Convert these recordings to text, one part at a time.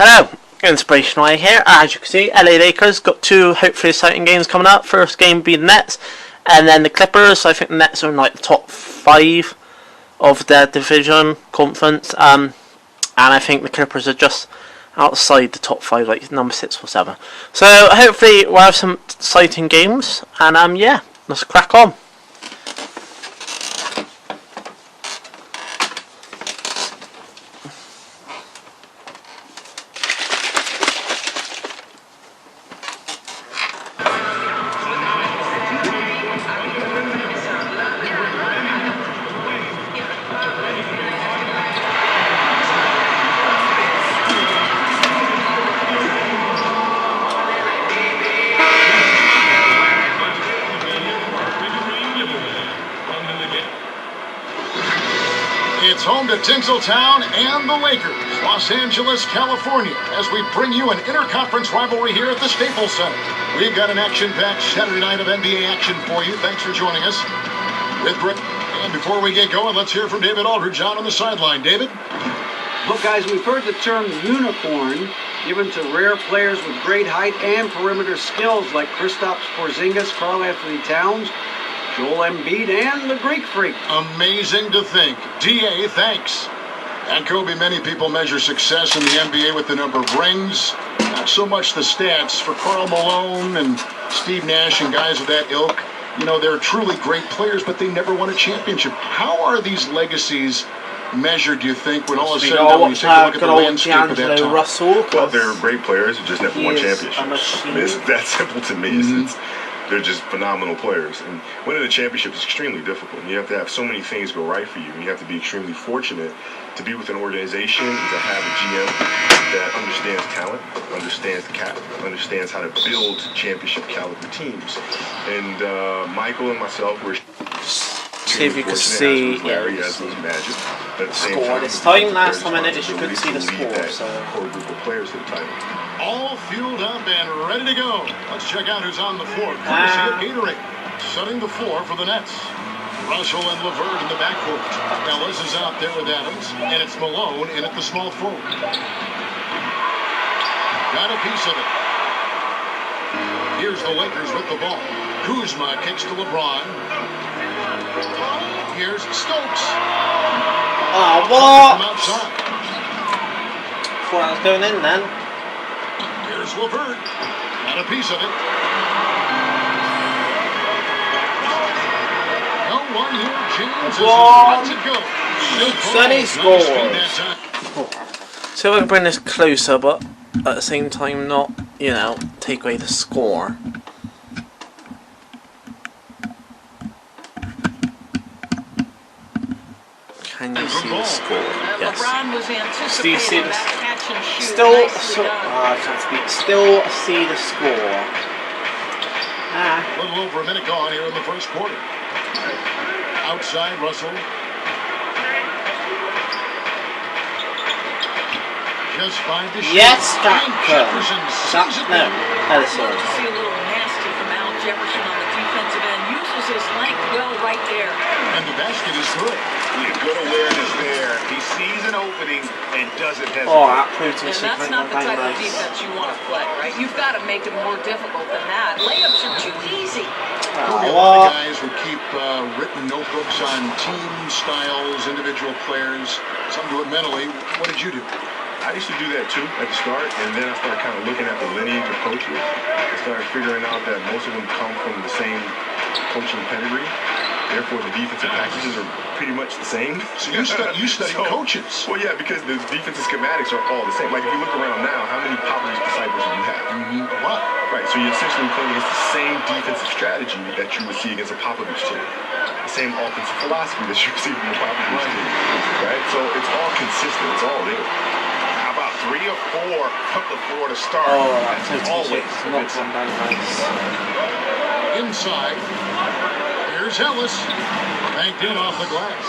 Hello, Inspirational Eye here. As you can see, LA Lakers got two hopefully exciting games coming up. First game being the Nets, and then the Clippers. So I think the Nets are in like the top 5 of their division conference, and I think the Clippers are just outside the top 5, like number 6 or 7. So hopefully we'll have some exciting games, and yeah, let's crack on. It's home to Tinseltown and the Lakers, Los Angeles, California, as we bring you an interconference rivalry here at the Staples Center. We've got an action-packed Saturday night of NBA action for you. Thanks for joining us. And before we get going, let's hear from David Aldridge out on the sideline. David? Look, guys, we've heard the term unicorn given to rare players with great height and perimeter skills like Kristaps Porzingis, Karl-Anthony Towns, Joel Embiid, and the Greek Freak. Amazing to think. D.A., thanks. And Kobe, many people measure success in the NBA with the number of rings, not so much the stats. For Karl Malone and Steve Nash and guys of that ilk, you know, they're truly great players, but they never won a championship. How are these legacies measured, do you think, when all is said and done, when you take a look at the landscape of that time? Well, they're great players who just never won championships. I mean, it's that simple to me. They're just phenomenal players. And winning a championship is extremely difficult. You have to have so many things go right for you. And you have to be extremely fortunate to be with an organization, to have a GM that understands talent, understands the cap, understands how to build championship caliber teams. And Michael and myself were... See if you can see Larry, as was Magic. At the same score time, this time. Last time I did this, you couldn't see the score. So core group of players to the title. All fueled up and ready to go. Let's check out who's on the floor. Courtesy of Gatorade. Setting the floor for the Nets. Russell and LeVert in the backcourt. Ellis is out there with Adams, and it's Malone in at the small forward. Got a piece of it. Here's the Lakers with the ball. Kuzma kicks to LeBron. Here's Stokes. oh, what? From outside. Thought I was going in then. Here's LeVert. Got a piece of it. No one here. James is about to go. Sonny scores. So I can bring this closer, but at the same time not, you know, take away the score. Can you see the score? Yes. Do you see the still see the score? A little over a minute gone here in the first quarter. Outside Russell. Just by the shot. Yes, Jefferson sees it. no, that is See a little nasty from Al Jefferson on the defensive end. Uses his length well right there. And the basket is good. Good awareness there. He sees an opening and doesn't hesitate. Oh, that proves And that's not the type of defense you want to play, right? You've got to make it more difficult than that. Layups are too easy. A lot of guys would keep written notebooks on team styles, individual players. Some do it mentally. What did you do? I used to do that too at the start, and then I started kind of looking at the lineage of coaches. I started figuring out that most of them come from the same coaching pedigree. Therefore, the defensive packages are pretty much the same. So you study coaches. Well, yeah, because the defensive schematics are all the same. Like, if you look around now, how many Popovich disciples do you have? A lot. Right, so you're essentially playing against the same defensive strategy that you would see against a Popovich team. The same offensive philosophy that you would see from a Popovich team. Right? So it's all consistent. It's all there. How about 3 or 4 from the floor to start? Oh, that's always not sometimes nice. Inside. Here's Ellis. Banked in off the glass.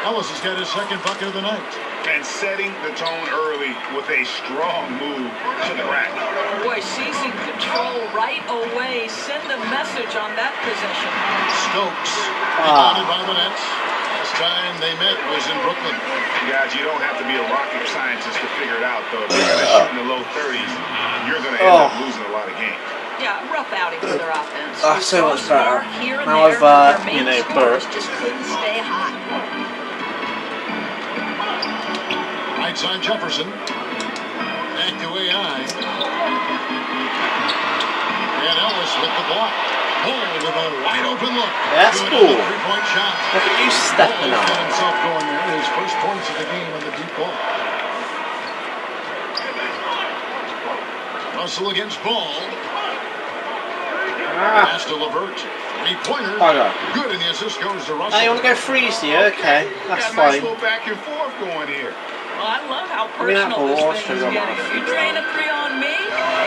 Ellis has got his second bucket of the night. And setting the tone early with a strong move to the rack. Boy, seizing control right away. Send a message on that possession. Stokes. Rebounded by the Nets. Last time they met was in Brooklyn. Guys, you don't have to be a rocket scientist to figure it out, though. If you're going to shoot in the low 30s, you're going to end up losing a lot of games. Yeah, rough outing for their offense. Oh, so much better. Here and Now there, I've, but their you main know, scorers burped. just couldn't stay hot. Right side Jefferson. Back to AI. And Ellis with the block. Ball with a wide open look. That's Good cool. Three-point shot. Look at you stepping Ball out. got himself going there. His first points of the game on the deep ball. Russell against Ball. Pass to LeVert. Three-pointer. Good, and the assist goes to Russell. Oh, you want to go freeze here? Okay, that's Got a nice fine. little back and forth going here. Well, I love how mean, that personal ball this should thing is go getting. off. If you train a three on me,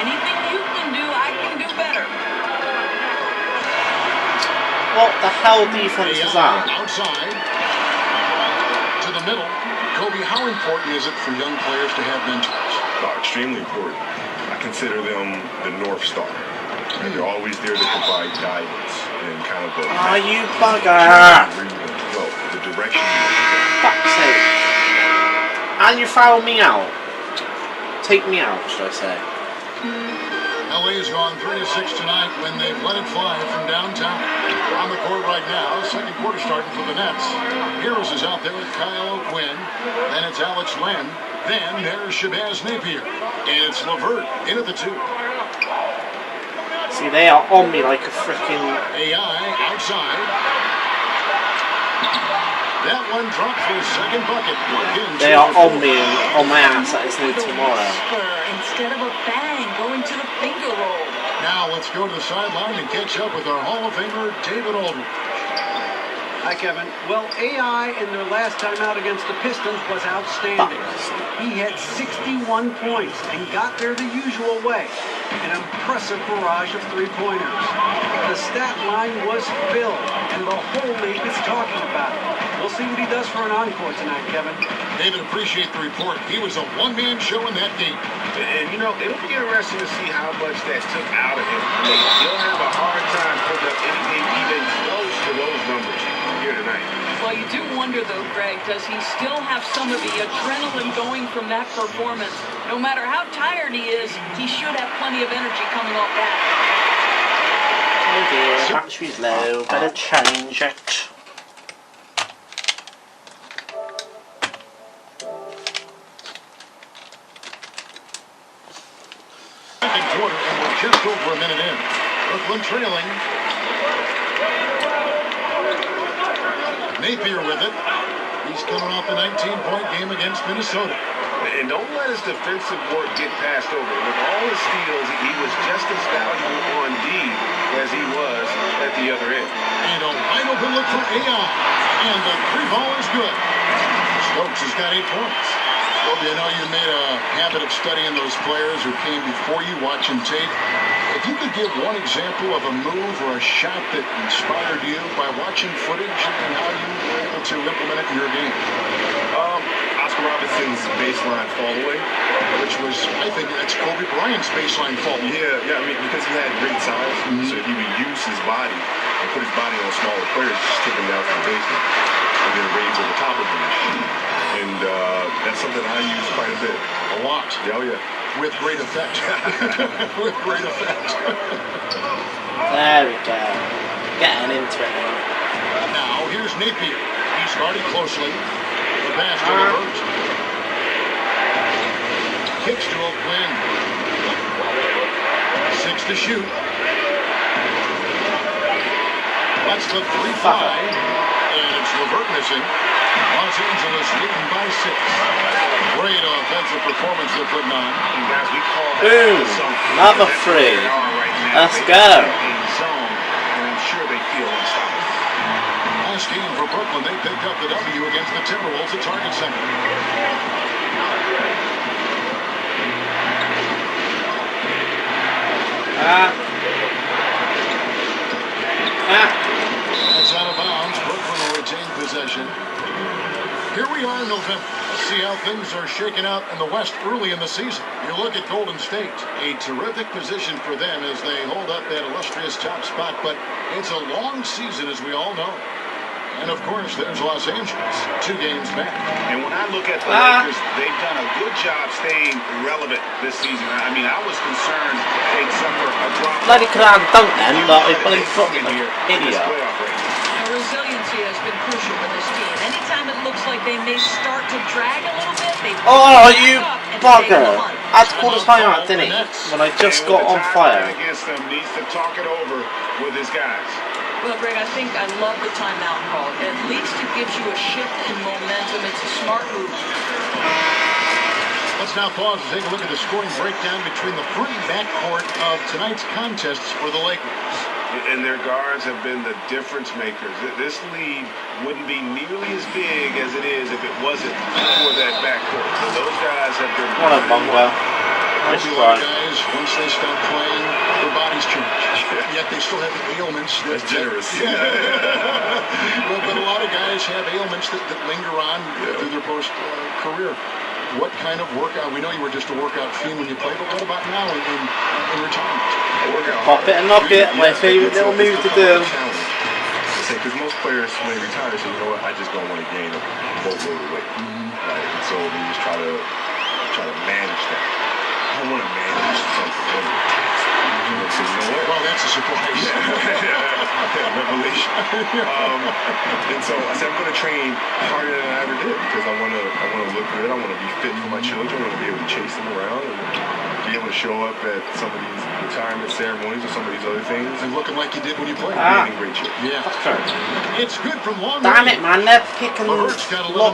anything you can do, I can do better. What the hell defense is that? Outside to the middle. Kobe, how important is it for young players to have mentors? Extremely important. I consider them the North Star. They're always there to provide guidance and kind of the Are you bugger? where you want to go, the direction you want to go. Fuck's sake. And you foul me out. Take me out, should I say. LA has gone 3-6 tonight when they've let it fly from downtown. On the court right now, second quarter starting for the Nets. Harris is out there with Kyle Quinn. Then it's Alex Len. Then there's Shabazz Napier. And it's LeVert in at the 2. See, they are on me like a freaking... AI outside. That one dropped for his second bucket. They are on me and on my ass like it's no tomorrow. Instead of a bang, going to the finger roll. Now let's go to the sideline and catch up with our Hall of Famer, David Aldridge. Hi, Kevin. Well, AI in their last time out against the Pistons was outstanding. He had 61 points and got there the usual way. An impressive barrage of three-pointers. The stat line was filled, and the whole league is talking about it. We'll see what he does for an encore tonight, Kevin. David, appreciate the report. He was a one-man show in that game. And, you know, it'll be interesting to see how much that took out of him. He'll have a hard time putting up anything even close to those numbers here tonight. Well, you do wonder, though, Greg, does he still have some of the adrenaline going from that performance? No matter how tired he is, he should have plenty of energy coming off that. Oh dear, battery's low. Better change it. Second quarter, and we're just over a minute in. Brooklyn trailing. Napier with it. He's coming off a 19-point game against Minnesota. And don't let his defensive work get passed over. With all his steals, he was just as valuable on D as he was at the other end. And a wide open look for AI. And the three ball is good. Stokes has got 8 points. Kobe, I know you made a habit of studying those players who came before you, watching tape. If you could give one example of a move or a shot that inspired you by watching footage and how you were able to implement it in your game. Oscar Robinson's baseline fall away. Which was, I think, that's Kobe Bryant's baseline fall. Yeah, I mean, because he had great size, so he would use his body and put his body on smaller players, just take them down to the basement, and then raise over top of them and shoot. And that's something I use quite a bit. A lot. Yeah, oh yeah. With great effect. With great effect. There we go. Getting into it now. Now, here's Napier. He's guarded closely. The pass to LeVert. Kicks to O'Quinn. 6 to shoot. That's the 3-5. And it's LeVert missing. Los Angeles leading by 6. Great offensive performance they're putting on. And guys, we call that Boom! Another free. Let's go. Zone, and I'm sure they feel unstoppable. Last game for Brooklyn, they picked up the W against the Timberwolves at Target Center. That's out of bounds. Brooklyn will retain possession. Here we are in November. Let's see how things are shaking out in the West early in the season. You look at Golden State, a terrific position for them as they hold up that illustrious top spot, but it's a long season, as we all know. And of course, there's Los Angeles, 2 games back. And when I look at the Lakers, they've done a good job staying relevant this season. I mean, I was concerned they'd suffer a drop. Bloody could have done then, but I bloody fucking idiot. Resiliency has been crucial for this team. Anytime it looks like they may start to drag a little bit, they Oh, you bugger! I had to call the time out, didn't he? When I just got on fire. Against them, needs to talk it over with his guys. Well, Greg, I think I love the timeout call. At least it gives you a shift in momentum. It's a smart move. Let's now pause and take a look at the scoring breakdown between the free backcourt of tonight's contests for the Lakers. And their guards have been the difference makers. This lead wouldn't be nearly as big as it is if it wasn't for that backcourt. So those guys have been... What a bungalow. Nice try. Guys, once they stop playing, their bodies change. Yet they still have ailments. That's generous. But a lot of guys have ailments that linger on through their post-career. What kind of workout? We know you were just a workout fiend when you played, but what about now in retirement? Pop it and knock it, my favourite little move to do. Because most players, when they retire, say, you know what, I just don't want to gain a boatload of weight. Right? And so we just try to manage that. I don't want to manage something. So you know what? Well, that's a surprise. Revelation. And so I said I'm going to train harder than I ever did because I want to look good. I want to be fit for my children. I want to be able to chase them around and be able to show up at some of these retirement ceremonies or some of these other things and looking like you did when you played. Being in great shape. Yeah. It's good from long Damn range. it, man! They're picking lock,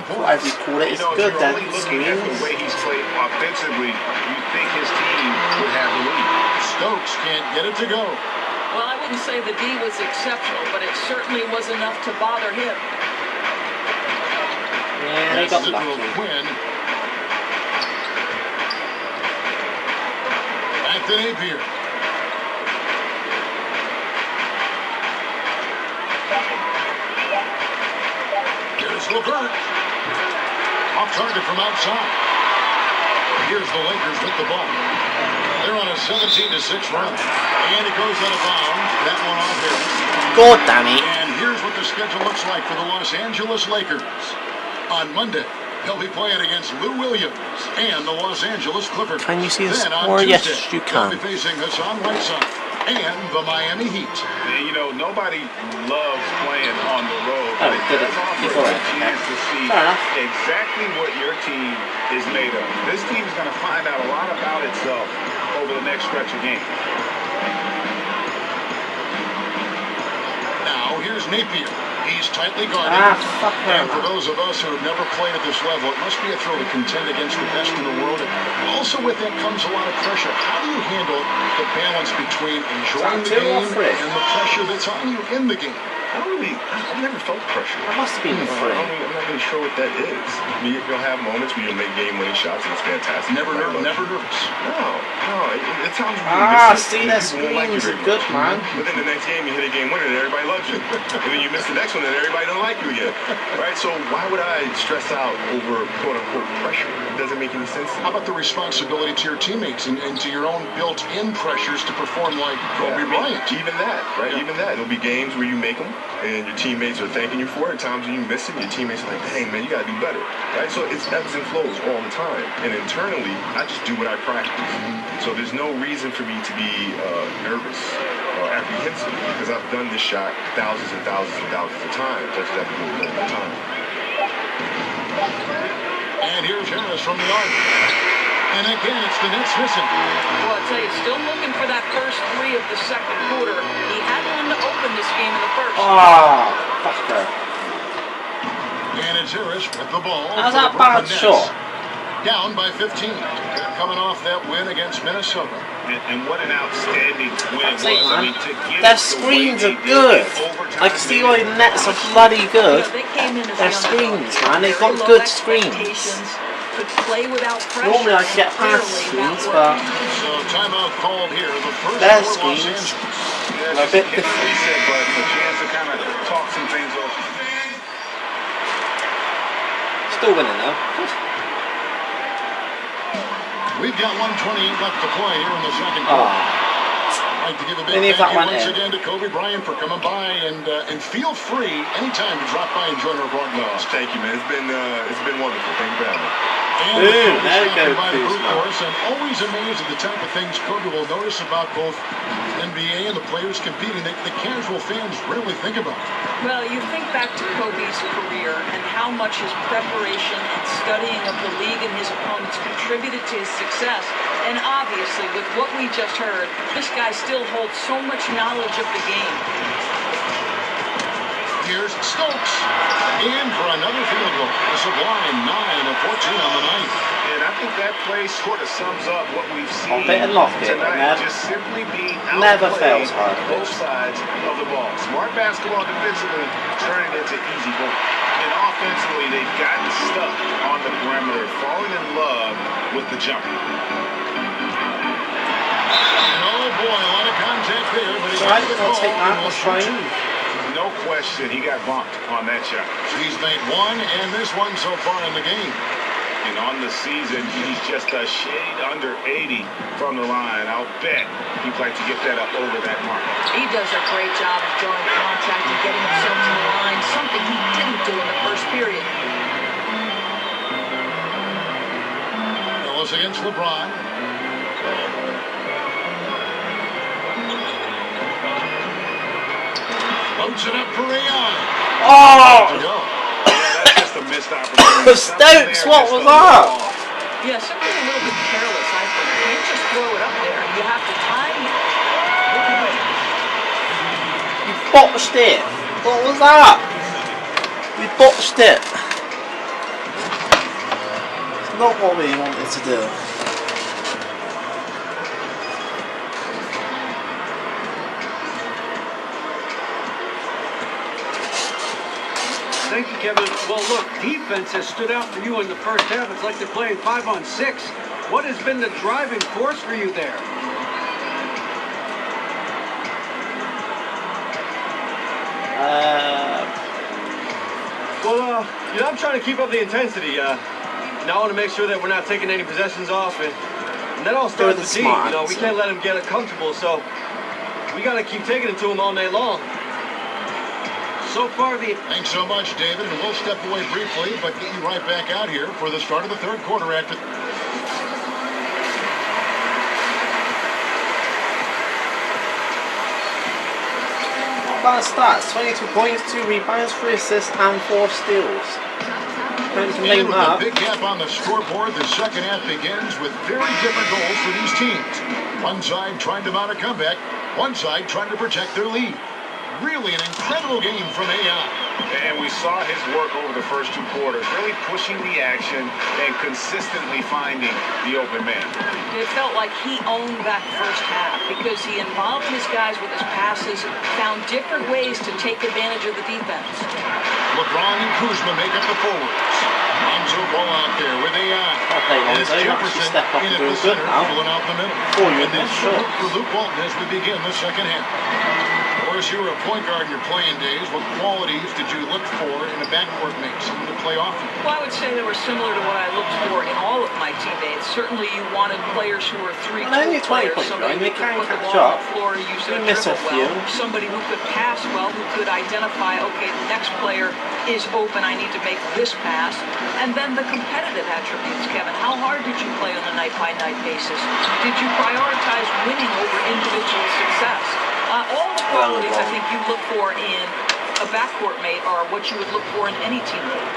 whatever you call it. It's good then. Looking at the way he's played offensively, you think his team would have the lead. Stokes can't get it to go. Well, I wouldn't say the D was exceptional, but it certainly was enough to bother him. Yeah, they got lucky. Win. Back to Napier. Here's LeVert. Off target from outside. Here's the Lakers with the ball. They're on a 17-6 run. And it goes out of bounds. That one off here. God damn it. And here's what the schedule looks like for the Los Angeles Lakers. On Monday, they'll be playing against Lou Williams and the Los Angeles Clippers. Can you see the Then score? on Yes, Tuesday, you can. they'll be facing Hassan Whiteside and the Miami Heat. And, you know, nobody loves playing on the road. Oh, But it did does it? offer Before a it. chance to see Fair enough. exactly what your team is made of. This team is going to find out a lot about itself over the next stretch of games. Now, here's Napier. He's tightly guarded. Fuck And her. for those of us who have never played at this level, it must be a thrill to contend against the best in the world. And also with that comes a lot of pressure. How do you handle the balance between enjoying the game and the pressure that's on you in the game? I've never felt pressure. That must have been I'm free. not really sure what that is. I mean, you'll have moments where you'll make game-winning shots and it's fantastic. Never nervous. No. At times when you miss see it, their people won't like you screens are very good, much. man. But then the next game you hit a game winner and everybody loves you. And then you miss the next one and everybody don't like you again. Right? So why would I stress out over quote-unquote pressure? It doesn't make any sense to me. How about the responsibility to your teammates and to your own built-in pressures to perform like Kobe Bryant? Even that, right? Yeah. Even that. There'll be games where you make them and your teammates are thanking you for it. At times when you miss it, your teammates are like, dang, man, you got to do better. Right? So it's ebbs and flows all the time. And internally, I just do what I practice. So there's no reason for me to be nervous or apprehensive because I've done this shot thousands and thousands and thousands of times. I just have to do it all the time. And here's Harris from the arc. And again, it's the Nets missing. Well, I'd say still looking for that first three of the second quarter. He had one to open this game in the first. Fuck her. And it's Harris with the ball. How's for that the bad Brooklyn shot? Nets. Down by 15. They're coming off that win against Minnesota. And what an outstanding win it That's it, was. I man. mean, to get Their it the screens way are they good. did in overtime, I can see why the Nets are bloody good. They came in as Their the screens, underdogs. man, they've got Very low good screens. expectations, could play without pressure. Normally I can get past Clearly, that screens, worked. but So timeout called here. The first Their for Los screens. Angeles. Yeah, a bit just a reset button, a chance to kind of talk some things over. still winning though. We've got 1:28 left to play here in the second quarter. like to give a big Leave thank that you one once in. again to Kobe Bryant for coming by, and feel free anytime to drop by and join our broadcast. Thank you, man. It's been wonderful. Thank you for having me. And Ooh, Kobe there we stopping go, by the booth Kuzma. for us. I'm always amazed at the type of things Kobe will notice about both NBA and the players competing that the casual fans rarely think about. Well, you think back to Kobe's career and how much his preparation and studying of the league and his opponents contributed to his success. And obviously, with what we just heard, this guy still holds so much knowledge of the game. Here's Stokes. In for another field goal. A sublime 9 of 14 on the night. And I think that play sort of sums up what we've seen Bit and lock it, tonight. man. Just simply being Never outplayed fails hard, on both sides of the ball. Smart basketball defensively, turning into easy goals. And offensively, they've gotten stuck on the perimeter, falling in love with the jump. And oh boy, a lot of contact there, but he Right, got the I'll ball take that. and will That's shoot fine. 2. No question, he got bumped on that shot. He's made 1 and this one so far in the game. And on the season, he's just a shade under 80 from the line. I'll bet he'd like to get that up over that mark. He does a great job of drawing contact and getting himself to the line, something he didn't do in the first period. Ellis against LeBron. Loads it up for Rayon. Oh! To go. That's just a missed opportunity. Stokes, what was that? Yeah, something a little bit careless, I think. You can't just throw it up there. You have to time it. You botched it. What was that? You botched it. It's not what we wanted to do. Thank you, Kevin. Well, look, defense has stood out for you in the first half. It's like they're playing 5-on-6. What has been the driving force for you there? Well, I'm trying to keep up the intensity. Now I want to make sure that we're not taking any possessions off, and that all starts with D. We can't let them get it comfortable, so we got to keep taking it to them all night long. So far, Thanks so much, David, and we'll step away briefly, but get you right back out here for the start of the third quarter after. Bad stats, 22 points, 2 rebounds, 3 assists and 4 steals. Don't And blame with that. a big gap on the scoreboard, the second half begins with very different goals for these teams. One side trying to mount a comeback, one side trying to protect their lead. Really an incredible game from AI. And we saw his work over the first 2 quarters, really pushing the action and consistently finding the open man. It felt like he owned that first half because he involved his guys with his passes, found different ways to take advantage of the defense. LeBron and Kuzma make up the forwards. Lonzo ball out there with AI. Okay, And it's Lonzo, you Jefferson actually step up in and at do the good center, now. filling out the middle. Before you And that's shot. the for Luke Walton as we begin the second half. Of course, you were a point guard in your playing days. What qualities did you look for in a backcourt mate? Someone to play off of? Well, I would say they were similar to what I looked for in all of my teammates. Certainly, you wanted players who were 3-2 Well, only 20 players, points, somebody right? who They could can put the catch ball on up. the floor and use their We miss a dribble few. well. Somebody who could pass well, who could identify, okay, the next player is open, I need to make this pass. And then the competitive attributes, Kevin. How hard did you play on a night-by-night basis? Did you prioritize winning over individual success? All the qualities I think you look for in a backcourt mate are what you would look for in any teammate.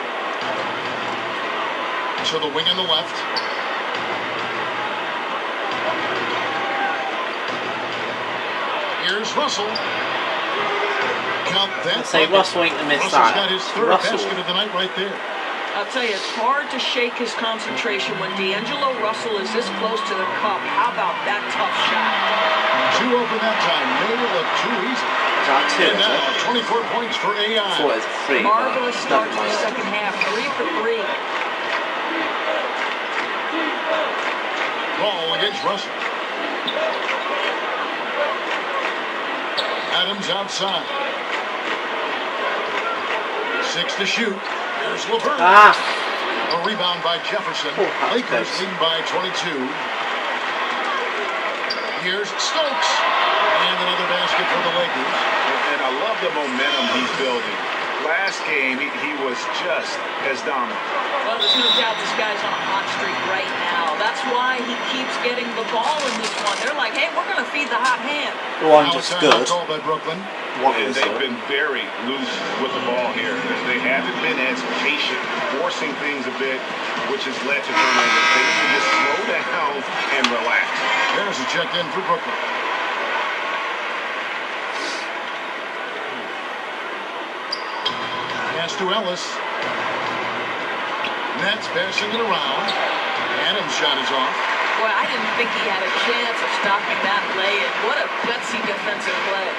So the wing on the left. Here's Russell. Count that. I'd say Russell ain't to miss Russell's that. got his third Russell. basket of the night right there. I'll tell you, it's hard to shake his concentration when D'Angelo Russell is this close to the cup. How about that tough shot? Two open that time. Made it look too easy. Is that 2, And is now it? 24 points for AI. I thought it was 3. Marvelous start to Never the mind. second half. 3 for 3. Ball against Russell. Adams outside. 6 to shoot. There's LeVert. Ah! A rebound by Jefferson. Oh, that was Lakers close. lead by 22. Here's Stokes. And another basket for the Lakers. And I love the momentum he's building. Last game, he was just as dominant. Well, there's no doubt this guy's on a hot streak right now. That's why he keeps getting the ball in this one. They're like, hey, we're going to feed the hot hand. One just good. Call by Brooklyn. One And is they've been very loose with the ball here. They haven't been as patient, forcing things a bit, which has led to turnovers. They need to just slow down and relax. There's a check in for Brooklyn. Pass to Ellis. Nets passing it around. Adams' shot is off. Boy, I didn't think he had a chance of stopping that lay-in. What a gutsy defensive play.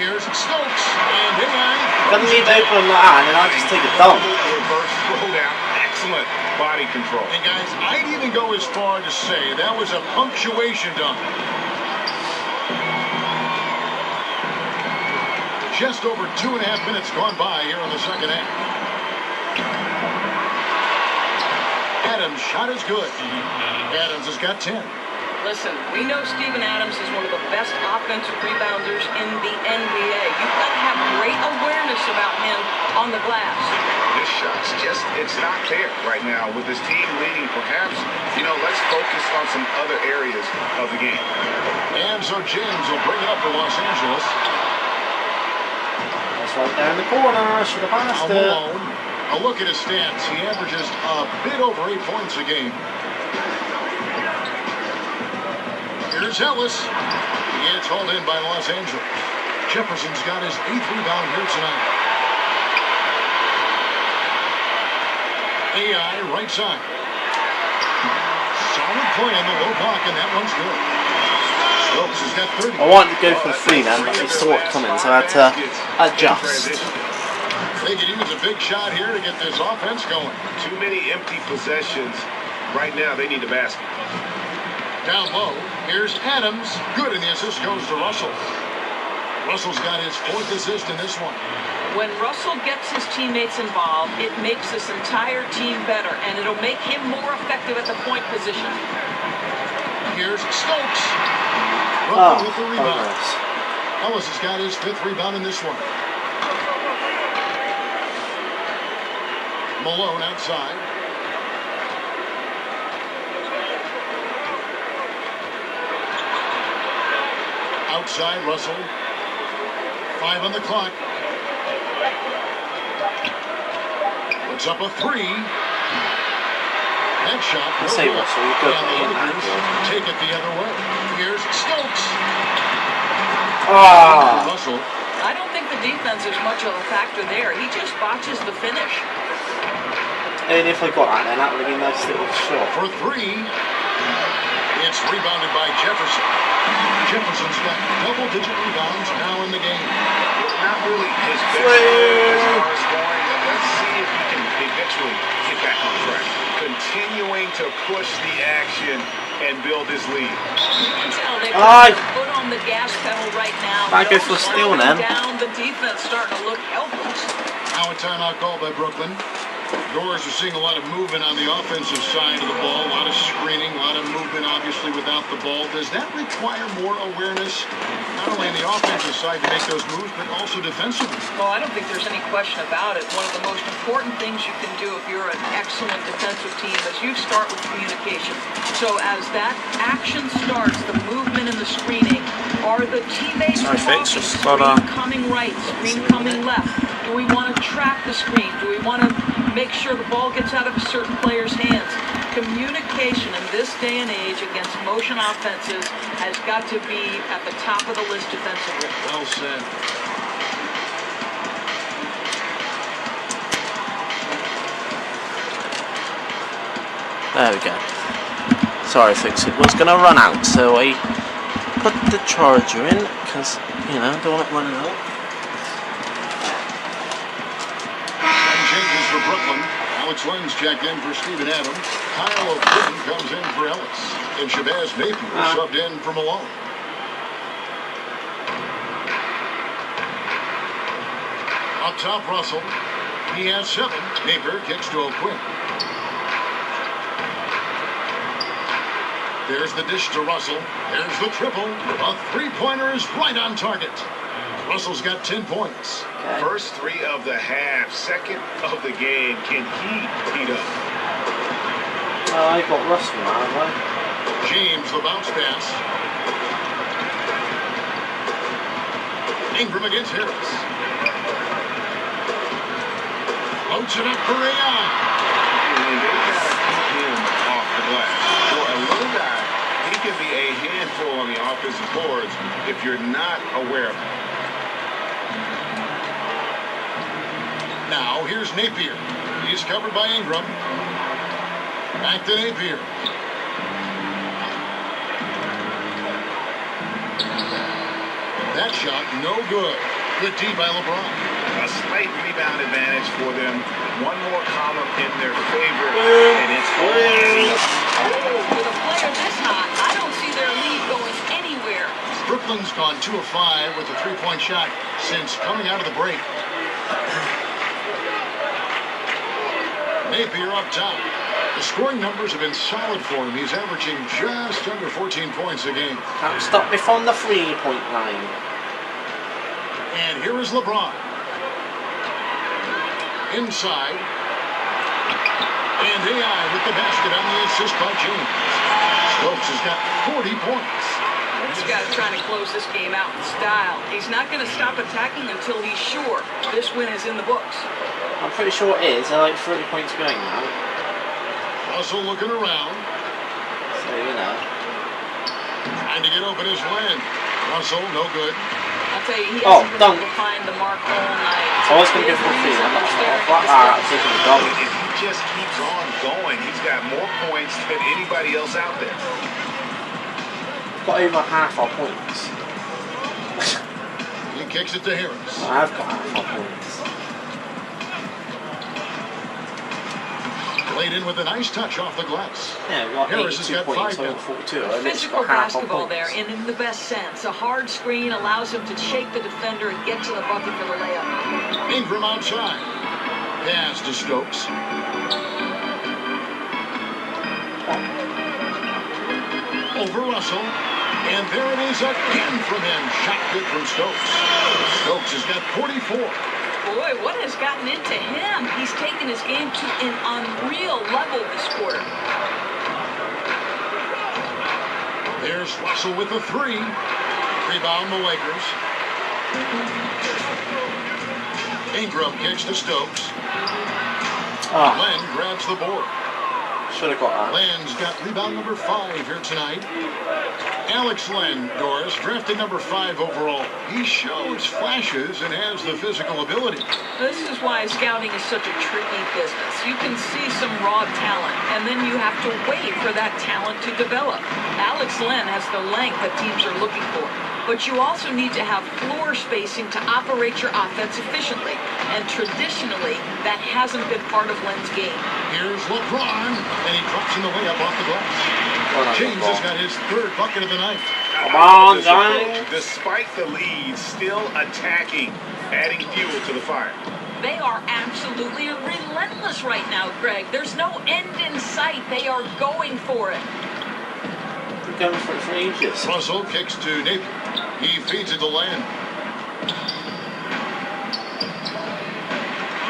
Here's Stokes. And AI. Doesn't need to open that, and then I'll just take a dunk. Reverse throwdown. Excellent body control. And guys, I'd even go as far to say that was a punctuation dunk. Just over 2.5 minutes gone by here in the second half. Adams' shot is good. Adams has got 10. Listen, we know Steven Adams is one of the best offensive rebounders in the NBA. You've got to have great awareness about him on the glass. His shot's just, it's not there right now. With his team leading, perhaps, let's focus on some other areas of the game. And so James will bring it up for Los Angeles. That's right there in the corner. Should have passed it. A look at his stats. He averages a bit over 8 points a game. Here's Ellis. He gets hauled in by Los Angeles. Jefferson's got his 8th rebound here tonight. AI right side. Solid play in the low block, and that one's good. Stokes has got 30. I wanted to go for the 3 then, but they saw it coming, so I had to adjust. They could use a big shot here to get this offense going. Too many empty possessions. Right now, they need a basket. Down low, here's Adams. Good, and the assist goes to Russell. Russell's got his 4th assist in this one. When Russell gets his teammates involved, it makes this entire team better, and it'll make him more effective at the point position. Here's Stokes. Russell with the rebound. Nice. Ellis has got his 5th rebound in this one. Malone outside. Outside, Russell. 5 on the clock. Puts up a 3. That shot. I say Russell, you go And the in that Lakers game. take it the other way. Here's Stokes. Russell. I don't think the defense is much of a factor there. He just botches the finish. And if I got that, then that would have been a nice little shot. For 3. It's rebounded by Jefferson. Jefferson's got double-digit rebounds now in the game. Not really his best as far as scoring. Let's see if he can eventually get back on track. Continuing to push the action and build his lead. You can tell they've got their foot on the gas pedal right now. Might go for a steal then. Down, the defense starting to look helpless. Now a timeout call by Brooklyn. Doors are seeing a lot of movement on the offensive side of the ball, a lot of screening, a lot of movement, obviously, without the ball. Does that require more awareness, not only on the offensive side to make those moves, but also defensively? Well, I don't think there's any question about it. One of the most important things you can do if you're an excellent defensive team is you start with communication. So as that action starts, the movement and the screening, are the teammates talking? Screen coming right, screen coming left. Do we want to trap the screen? Do we want to make sure the ball gets out of a certain player's hands? Communication in this day and age against motion offenses has got to be at the top of the list defensively. Well said. There we go. Sorry folks, it was going to run out, so I put the charger in, because, don't want it running out. Changes for Brooklyn. Alex Lenz checked in for Steven Adams. Kyle O'Quinn comes in for Ellis. And Shabazz Napier subbed in for Malone. Up top, Russell. He has 7. Napier kicks to O'Quinn. There's the dish to Russell. There's the triple. A three-pointer is right on target. Russell's got 10 points. Okay. First three of the half, second of the game. Can he heat up? I got Russell now, haven't I? James, the bounce pass. Ingram against Harris. Floats it up for AI. And they got to keep him off the glass. For a little guy, he can be a handful on the offensive boards if you're not aware of him. Now, here's Napier. He's covered by Ingram. Back to Napier. That shot, no good. Good D by LeBron. A slight rebound advantage for them. One more column in their favor, and it's all. With a player this hot, I don't see their lead going anywhere. Brooklyn's gone 2 of 5 with a three-point shot since coming out of the break. Napier up top. The scoring numbers have been solid for him. He's averaging just under 14 points a game. Can't stop me from the 3-point line. And here is LeBron. Inside. And AI with the basket on the assist by James. Stokes has got 40 points. This guy's trying to close this game out in style. He's not going to stop attacking until he's sure this win is in the books. I'm pretty sure it is. They're like 30 points going now. Also looking around. So, you know. Trying to get open his Len. Russell, no good. I'll tell you, he hasn't been dunk. able to find the mark all night. I was going to go for a feed. I'm not taking the double. If he just keeps on going, he's got more points than anybody else out there. Got over half our points. He kicks it to Harris. I've got half our points. Played in with a nice touch off the glass. Yeah, we got Harris has 82 got points 5 over now. 42. I literally Physical got half our basketball points. there, and in the best sense. A hard screen allows him to shake the defender and get to the bucket for the layup. Ingram outside. Pass to Stokes. Over Russell. And there it is again from him. Shot good from Stokes. Stokes has got 44. Boy, what has gotten into him? He's taken his game to an unreal level this quarter. There's Russell with the 3. Rebound the Lakers. Ingram kicks to Stokes. Len grabs the board. Should have got that. Len's got rebound number 5 here tonight. Alex Len, Doris, drafted number 5 overall. He shows flashes and has the physical ability. This is why scouting is such a tricky business. You can see some raw talent, and then you have to wait for that talent to develop. Alex Len has the length that teams are looking for, but you also need to have floor spacing to operate your offense efficiently, and traditionally, that hasn't been part of Len's game. Here's LeBron, and he drops in the layup off the glass. James has got his 3rd bucket of the night. Come on, James. Despite the lead, still attacking, adding fuel to the fire. They are absolutely relentless right now, Greg. There's no end in sight. They are going for it. We're going for it for ages. Russell kicks to Napier. He feeds it to Len.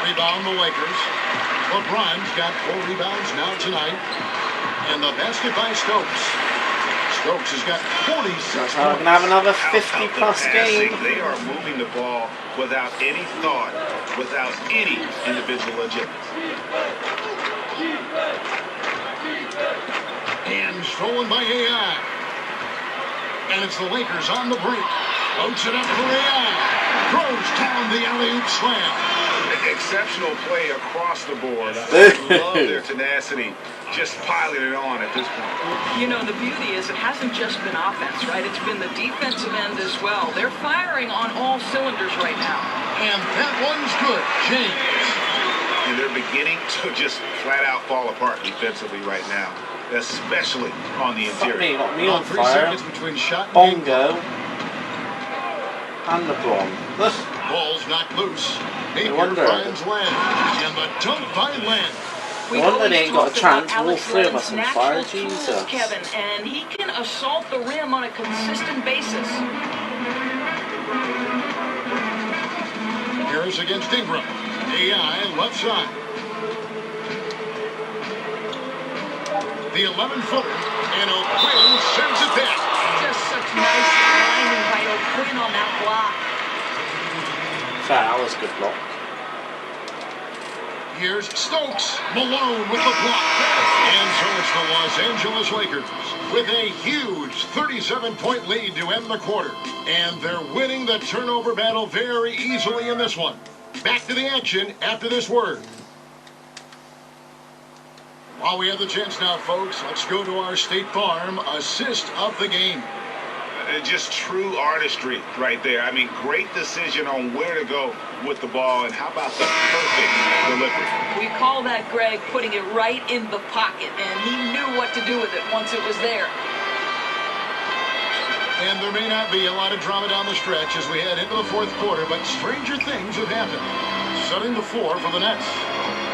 Rebound the Lakers. LeBron's got 4 rebounds now tonight. And the basket by Stokes. Stokes has got 46 points. We're going to have another 50-plus game. They are moving the ball without any thought, without any individual agenda. And stolen by AI. And it's the Lakers on the break. Floats it up for AI. Throws down the alley-oop slam. Exceptional play across the board. I love their tenacity. Just piling it on at this point. You know, the beauty is it hasn't just been offense, right? It's been the defensive end as well. They're firing on all cylinders right now. And that one's good. James. And they're beginning to just flat out fall apart defensively right now, especially on the Fuck me, interior. got me on 3 fire. seconds between shot and game. Bongo. And LeBron. Ball's knocked loose. No Napier wonder. finds Len. And the dunk by Len. We've wonder always they ain't got a talked about chance. All Alex three of Len's us on natural fire. tools, Jesus. Kevin, and he can assault the rim on a consistent basis. Harris against Ingram. AI left side. The 11-footer, and O'Quinn sends it back. Just such nice timing by O'Quinn on that block. That was a good block. Here's Stokes. Malone with the block. And so it's the Los Angeles Lakers with a huge 37-point lead to end the quarter. And they're winning the turnover battle very easily in this one. Back to the action after this word. While we have the chance now, folks, let's go to our State Farm assist of the game. Just true artistry right there. I mean, great decision on where to go with the ball, and how about the perfect delivery? We call that, Greg, putting it right in the pocket, and he knew what to do with it once it was there. And there may not be a lot of drama down the stretch as we head into the fourth quarter, but stranger things have happened. Setting the floor for the Nets.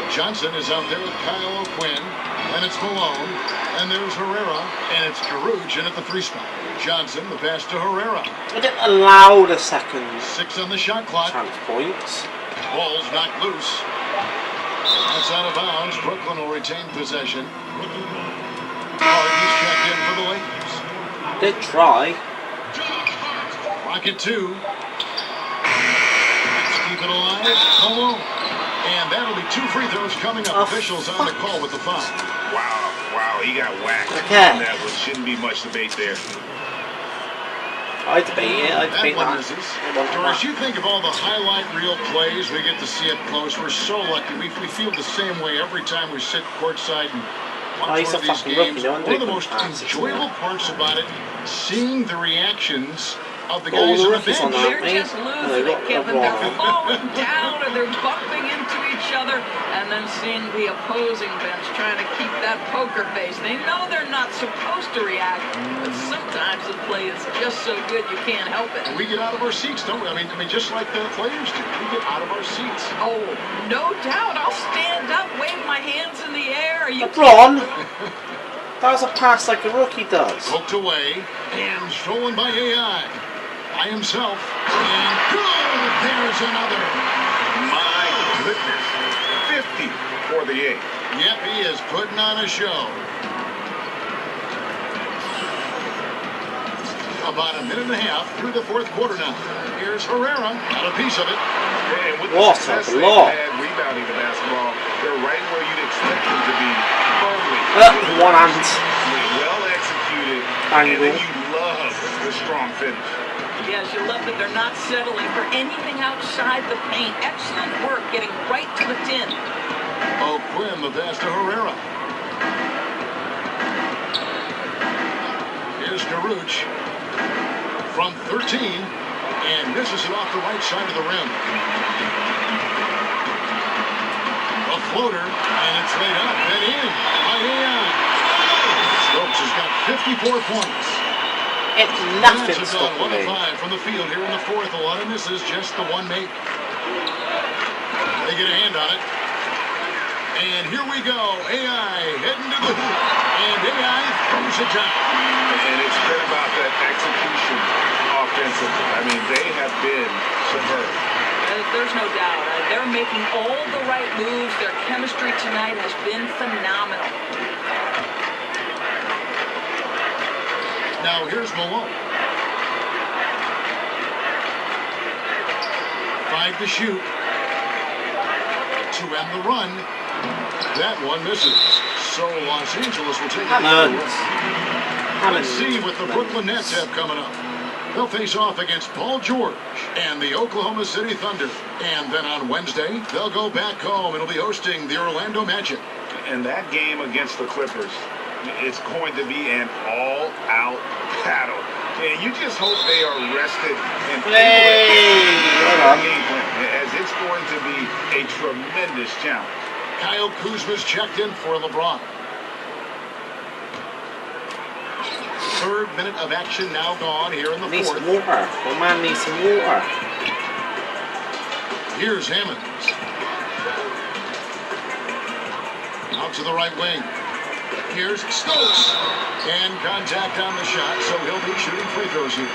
Johnson is out there with Kyle O'Quinn, and it's Malone, and there's Herrera, and it's Caruge in at the 3 spot. Johnson, the pass to Herrera. I didn't allow the second 6 on the shot clock. chance points. Ball's knocked loose. That's out of bounds. Brooklyn will retain possession. Harden's checked in for the Lakers. Did try. Rocket 2. Let's keep it alive. Malone. And that'll be 2 free throws coming up. Officials on the call with the foul. Wow, he got whacked. Okay. On that one. Shouldn't be much debate there. I debate it. I debate that. Doris, you think of all the highlight reel plays we get to see up close. We're so lucky. We feel the same way every time we sit courtside and watch one of these games. One of the most enjoyable parts about it, seeing the reactions of the guys on the bench. They're just losing it, Kevin. They're falling down and they're bumping into each other, and then seeing the opposing bench trying to keep that poker face. They know they're not supposed to react, but sometimes the play is just so good you can't help it. We get out of our seats, don't we? I mean, just like the players do. We get out of our seats. Oh, no doubt. I'll stand up, wave my hands in the air. Are you LeBron. That was a pass like a rookie does. Poked away and stolen by AI. By himself. And good! There's another. My goodness. 50 for the 8. Yep, he is putting on a show. About a minute and a half through the fourth quarter now. Here's Herrera. Got a piece of it. And with What the success a they've block. had rebounding the basketball, they're right where you'd expect them to be. Firmly. One hand. Well executed. Angle. And then you love the strong finish. Yes, you love that they're not settling for anything outside the paint. Excellent work getting right to the tin. O'Quinn, the pass to Herrera. Here's Caruge from 13 and misses it off the right side of the rim. A floater, and it's laid up and in by AI. Stokes has got 54 points. It's nothing That's stopping about 1 me. of 5 from the field here in the fourth. A lot of misses, just the one make. They get a hand on it. And here we go. AI heading to the hoop. And AI throws it down. And it's been about that execution offensively. I mean, they have been superb. There's no doubt. They're making all the right moves. Their chemistry tonight has been phenomenal. Now here's Malone. 5 to shoot. To end the run. That one misses. So Los Angeles will take it. Let's see what the Brooklyn Nets have coming up. They'll face off against Paul George and the Oklahoma City Thunder. And then on Wednesday, they'll go back home and will be hosting the Orlando Magic. And that game against the Clippers, it's going to be an all-out battle. And you just hope they are rested and game plan, as it's going to be a tremendous challenge. Kyle Kuzma's checked in for LeBron. Third minute of action now gone here in the Needs fourth. some water. The man needs some water. Here's Hammonds. Out Out to the right wing. Here's Stokes. And contact on the shot, so he'll be shooting free throws here.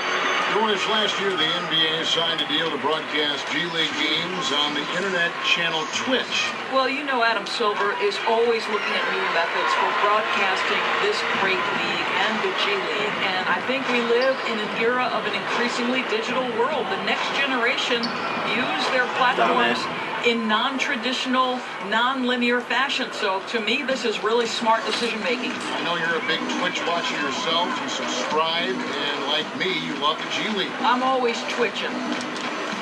Doris, last year the NBA signed a deal to broadcast G League games on the internet channel Twitch. Well, you know Adam Silver is always looking at new methods for broadcasting this great league and the G League. And I think we live in an era of an increasingly digital world. The next generation use their platforms in non-traditional, non-linear fashion. So to me, this is really smart decision making. I know you're a big Twitch watcher yourself. You subscribe, and like me, you love the G League. I'm always twitching.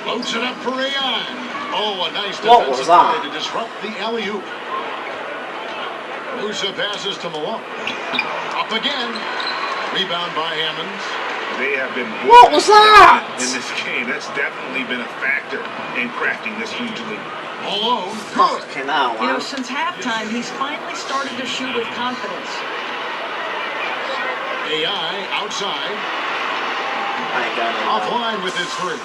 Loads it up for Rayon. Oh, a nice What was defensive that? play to disrupt the alley-oop. Musa passes to Malone. Up again. Rebound by Hammonds. They have been What was that? in this game. That's definitely been a factor in crafting this huge lead. Malone, good. Fucking hell, You know, man. since halftime, he's finally started to shoot with confidence. AI outside. I ain't going in. Offline with his three.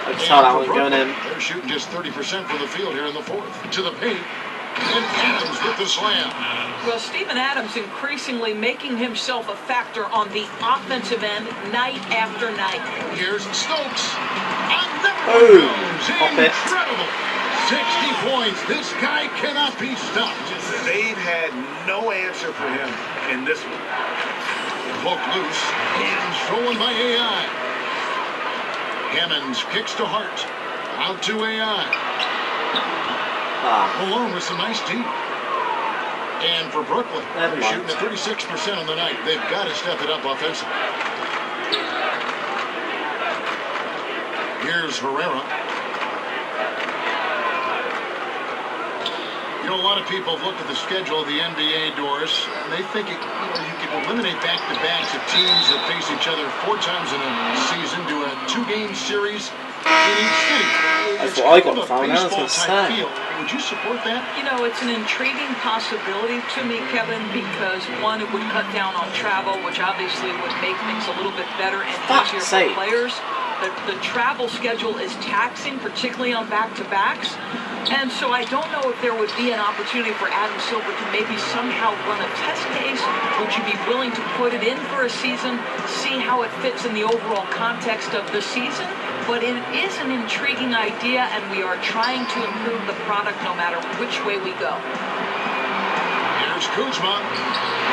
I just saw that one going in. They're shooting just 30% from the field here in the fourth. To the paint. And Adams with the slam. Well, Steven Adams increasingly making himself a factor on the offensive end night after night. Here's Stokes. Another Oh, one goes. pop it. Incredible. 60 points. This guy cannot be stopped. They've had no answer for him in this one. Poked loose. And stolen by AI. Hammonds kicks to Hart. Out to AI. Malone with some nice deep. And for Brooklyn, Never they're mind. shooting at 36% on the night. They've got to step it up offensively. Here's Herrera. You know, a lot of people have looked at the schedule of the NBA, Doris, and they think you can eliminate back-to-backs of teams that face each other 4 times in a season, do a 2-game series in each city. That's It's what I kind got of a from it. I was gonna baseball-type say. feel. Would you support that? You know, it's an intriguing possibility to me, Kevin, because one, it would cut down on travel, which obviously would make things a little bit better and Fuck's easier sake. for players. The travel schedule is taxing, particularly on back-to-backs. And so I don't know if there would be an opportunity for Adam Silver to maybe somehow run a test case. Would you be willing to put it in for a season, see how it fits in the overall context of the season? But it is an intriguing idea, and we are trying to improve the product no matter which way we go. Here's Kuzma.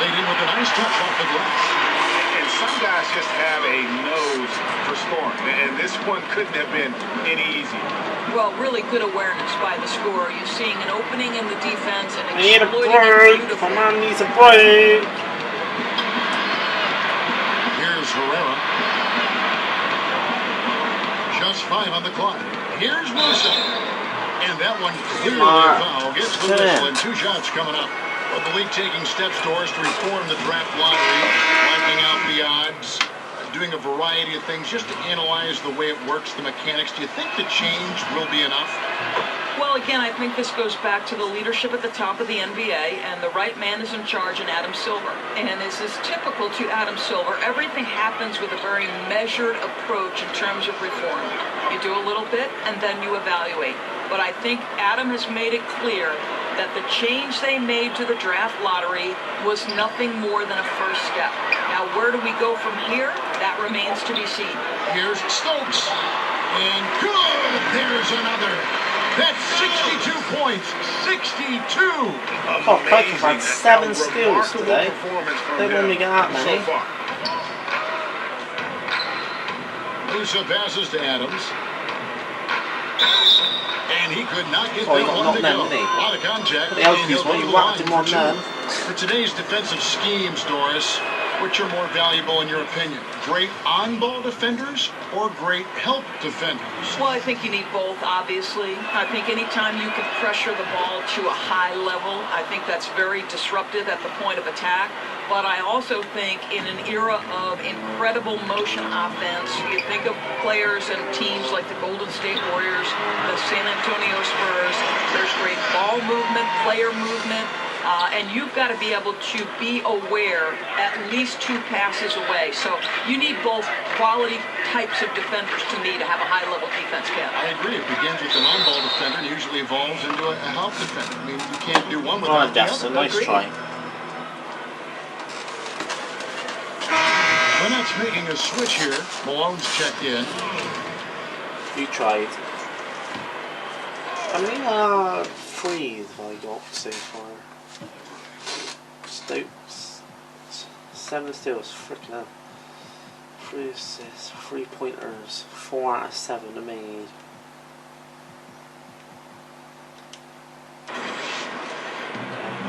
Laid in with a nice touch off the glass. And some guys just have a nose for scoring. And this one couldn't have been any easier. Well, really good awareness by the scorer. You're seeing an opening in the defense and I need a exploiting it break. beautifully. Come on, needs a break. Here's Herrera. Just 5 on the clock. Here's Musa. And that one clearly a foul. Gets the whistle and 2 shots coming up. But the league taking steps, Doris, to reform the draft lottery, wiping out the odds, doing a variety of things just to analyze the way it works, the mechanics. Do you think the change will be enough? Well, again, I think this goes back to the leadership at the top of the NBA, and the right man is in charge in Adam Silver. And this is typical to Adam Silver. Everything happens with a very measured approach in terms of reform. You do a little bit, and then you evaluate. But I think Adam has made it clear that the change they made to the draft lottery was nothing more than a first step. Now, where do we go from here? That remains to be seen. Here's Stokes. And good! There's another. That's 62 points. 62! Oh, Patrick had 7 steals today. Don't normally get that many. Musa passes to Adams. And he could not get Oh, he that got one to knocked go. down, didn't he? A lot of contact. The hell, and he'll Kuzma, go you to the whacked line him on for 2. then. For today's defensive schemes, Doris, which are more valuable in your opinion? Great on-ball defenders or great help defenders? Well, I think you need both, obviously. I think anytime you can pressure the ball to a high level, I think that's very disruptive at the point of attack. But I also think in an era of incredible motion offense, you think of players and teams like the Golden State Warriors, the San Antonio Spurs, there's great ball movement, player movement, and you've got to be able to be aware at least 2 passes away. So you need both quality types of defenders to me to have a high-level defense, Ken. I agree. It begins with an on-ball defender and usually evolves into a help defender. I mean, you can't do one Come on, without the Justin. other. Nice try. Bennett's making a switch here. Malone's checked in. You tried. How many threes have I got so far? Stokes. 7 steals. Freaking hell. 3 assists. 3 pointers. 4 out of 7 to me.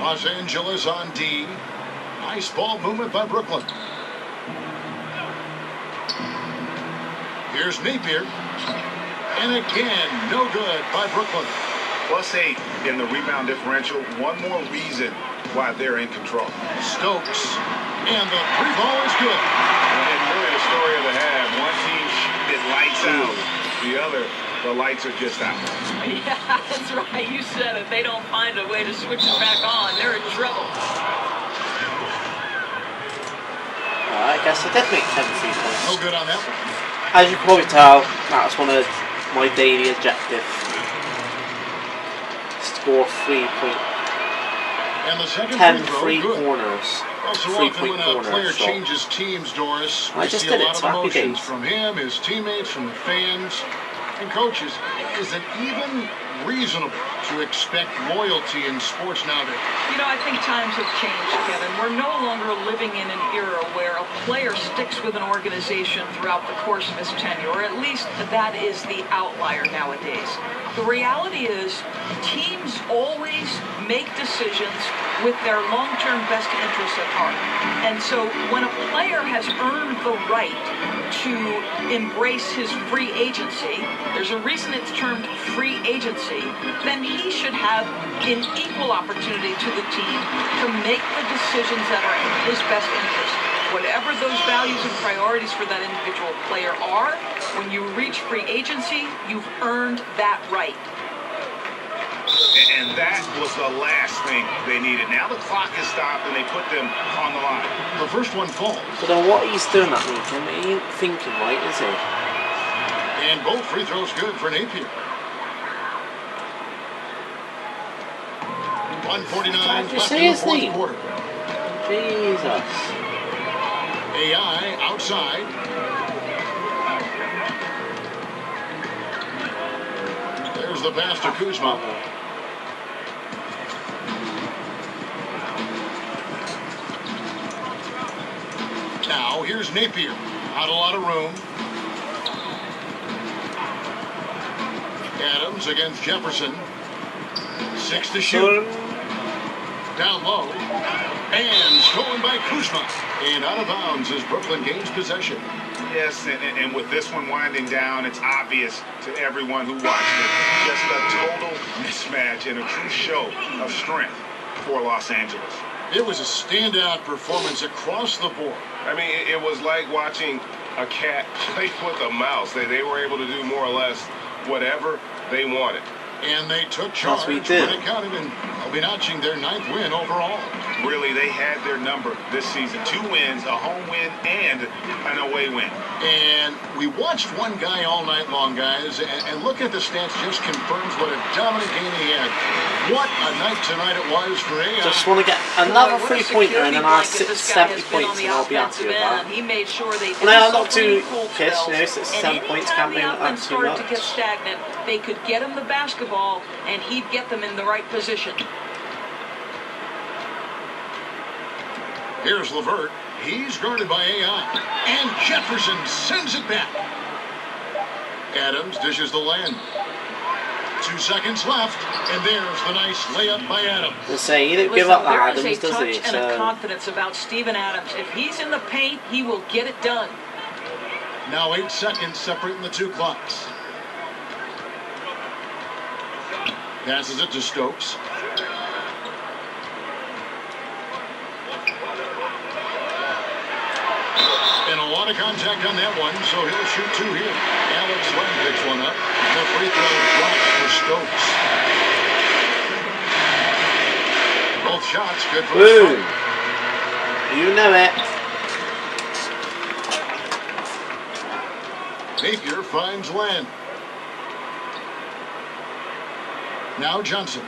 Los Angeles on D. Nice ball movement by Brooklyn. Here's Napier. And again, no good by Brooklyn. +8 in the rebound differential. One more reason why they're in control. Stokes. And the three ball is good. And really the story of the half. One team it lights out. The other, the lights are just out. Yeah, that's right. You said it. They don't find a way to switch it back on. They're in trouble. I guess I did make 10 free points. No good on that one. As you can probably tell, that's one of my daily objectives. Score 3 points. And the second 10 free free throw, good. corners. Well, so 3 often point when a player corners. So changes teams, Doris, we I just see did a it, lot of so happy emotions days. from him, his teammates, from the fans, and coaches. Is it even reasonable to expect loyalty in sports nowadays? You know, I think times have changed, Kevin. We're no longer living in an era where a player sticks with an organization throughout the course of his tenure, or at least that is the outlier nowadays. The reality is teams always make decisions with their long-term best interests at heart. And so when a player has earned the right to embrace his free agency, there's a reason it's termed free agency, then he should have an equal opportunity to the team to make the decisions that are in his best interest. Whatever those values and priorities for that individual player are, when you reach free agency, you've earned that right. And that was the last thing they needed. Now the clock has stopped and they put them on the line. The first one falls. I don't know what he's doing that weekend. He ain't thinking right, is he? And both free throws good for Napier. 1:49 Can't you left say in the his fourth name? quarter. Jesus. AI outside. There's the pass to Kuzma. Now here's Napier. Not a lot of room. Adams against Jefferson. 6 to shoot. Down low. And stolen by Kuzma. And out of bounds as Brooklyn gains possession. Yes, and with this one winding down, it's obvious to everyone who watched it. Just a total mismatch and a true show of strength for Los Angeles. It was a standout performance across the board. I mean, it was like watching a cat play with a mouse. They were able to do more or less whatever they wanted. And they took charge when it counted, and they'll be notching their 9th win overall. Really, they had their number this season. 2 wins, a home win, and an away win. And we watched one guy all night long, guys, and looking at the stats just confirms what a dominant game he had. What a night tonight it was for AI. Just want to get another 3-pointer and then I'll 70 points and I'll be happy with that. He made sure they did No, so not too many pissed, you know, spells. 67 And points anytime can't be the up offense too started to get much. stagnant, they could get him the basketball and he'd get them in the right position. Here's LeVert. He's guarded by AI. And Jefferson sends it back. Adams dishes the lane. 2 seconds left. And there's the nice layup by Adams. They say he didn't give Listen, up that there Adams, is a does he? touch and a So, confidence about Steven Adams. If he's in the paint, he will get it done. Now 8 seconds separating the 2 clocks. Passes it to Stokes. And a lot of contact on that one, so he'll shoot 2 here. Alex Len picks one up. The free throw drops for Stokes. Both shots good for the boom. start. You know it. Napier finds Len. Now Johnson.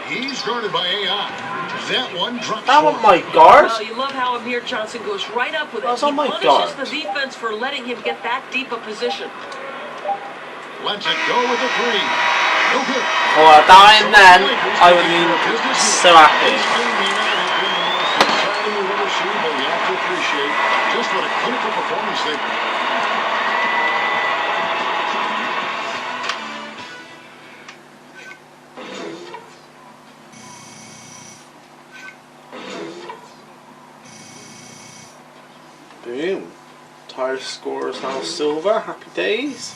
He's guarded by AI. That one drops. That one, my guard. Well, you love how Amir Johnson goes right up with it. That's He on my punishes guard. the defense for letting him get that deep a position. Lets it go with a three. No good. Oh, that and then I would be so happy. This game may not have been the most exciting we've ever seen, but you have to appreciate just what a clinical performance they've been. Boom. Tire scores now silver. Happy days.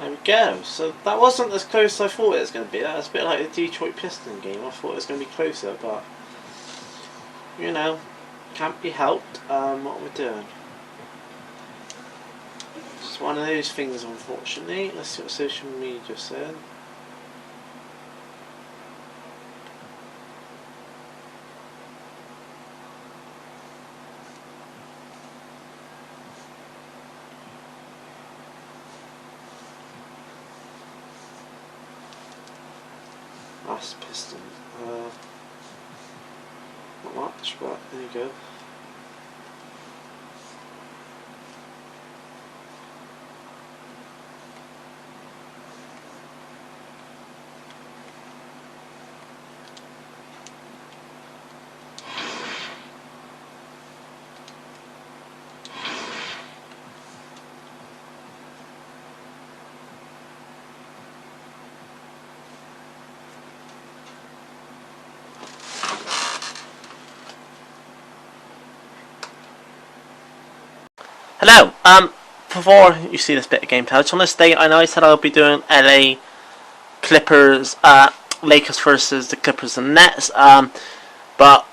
There we go. So that wasn't as close as I thought it was going to be. That was a bit like the Detroit Pistons game. I thought it was going to be closer, but you know, can't be helped. What we're doing. It's one of those things, unfortunately. Let's see what social media said. Last piston. Not much, but there you go. Hello. Before you see this bit of gameplay, I just want to state, I know I said I'll be doing LA Clippers, Lakers versus the Clippers and Nets. But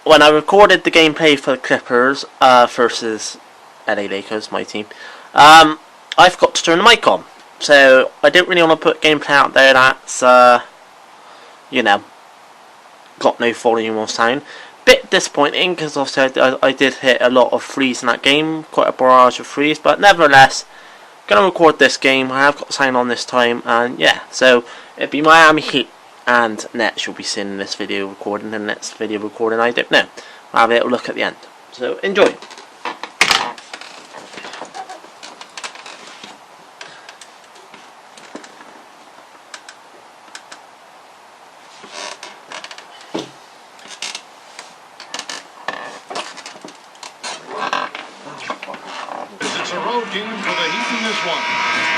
when I recorded the gameplay for the Clippers versus LA Lakers, my team, I forgot to turn the mic on. So I didn't really want to put gameplay out there that's, you know, got no volume or sound. Bit disappointing because obviously I did hit a lot of threes in that game, quite a barrage of threes, but nevertheless, gonna record this game. I have got sound on this time, and yeah, so it'd be Miami Heat and Nets you'll be seeing in this video recording, and next video recording I don't know. I'll have a little look at the end. So enjoy. Game for the Heat in this one.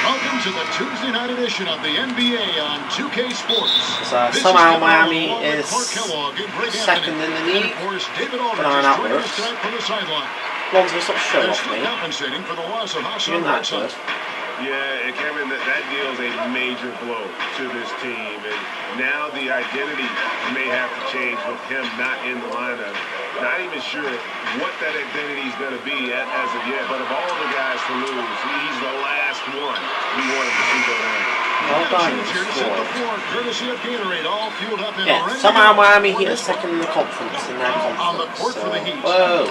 Welcome to the Tuesday night edition of the NBA on 2K Sports. So somehow Miami is second in the league. Lonzo, stop showing off me. You're not good. Yeah, Kevin, that deals a major blow to this team, and now the identity may have to change with him not in the lineup. Not even sure what that identity is going to be as of yet, but of all the guys to lose, he's the last one we wanted to see go down. Well done, yeah, somehow Miami Heat is second in the conference, in their conference. On the court for the Heat. Whoa.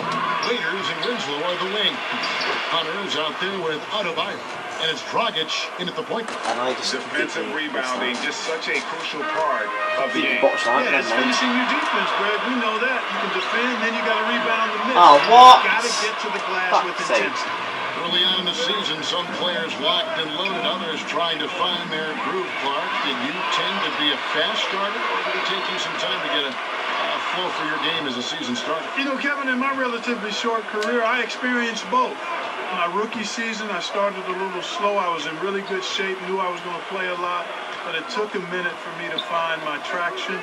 Waiters and Winslow are the wing. Hunter's out there with Adebayo. And it's Dragic in at the point guard. And I just Defensive rebounding, just such a crucial part of the game. botched that. Yeah, it's finishing your defense, Greg. We know that. You can defend, then you got to rebound the miss. Oh, what? You got to get to the glass with Fuck's sake. intensity. Early on in the season, some players locked and loaded, others trying to find their groove, Clark. Did you tend to be a fast starter, or did it take you some time to get a flow for your game as a season starter? You know, Kevin, in my relatively short career, I experienced both. My rookie season, I started a little slow. I was in really good shape, knew I was going to play a lot, but it took a minute for me to find my traction.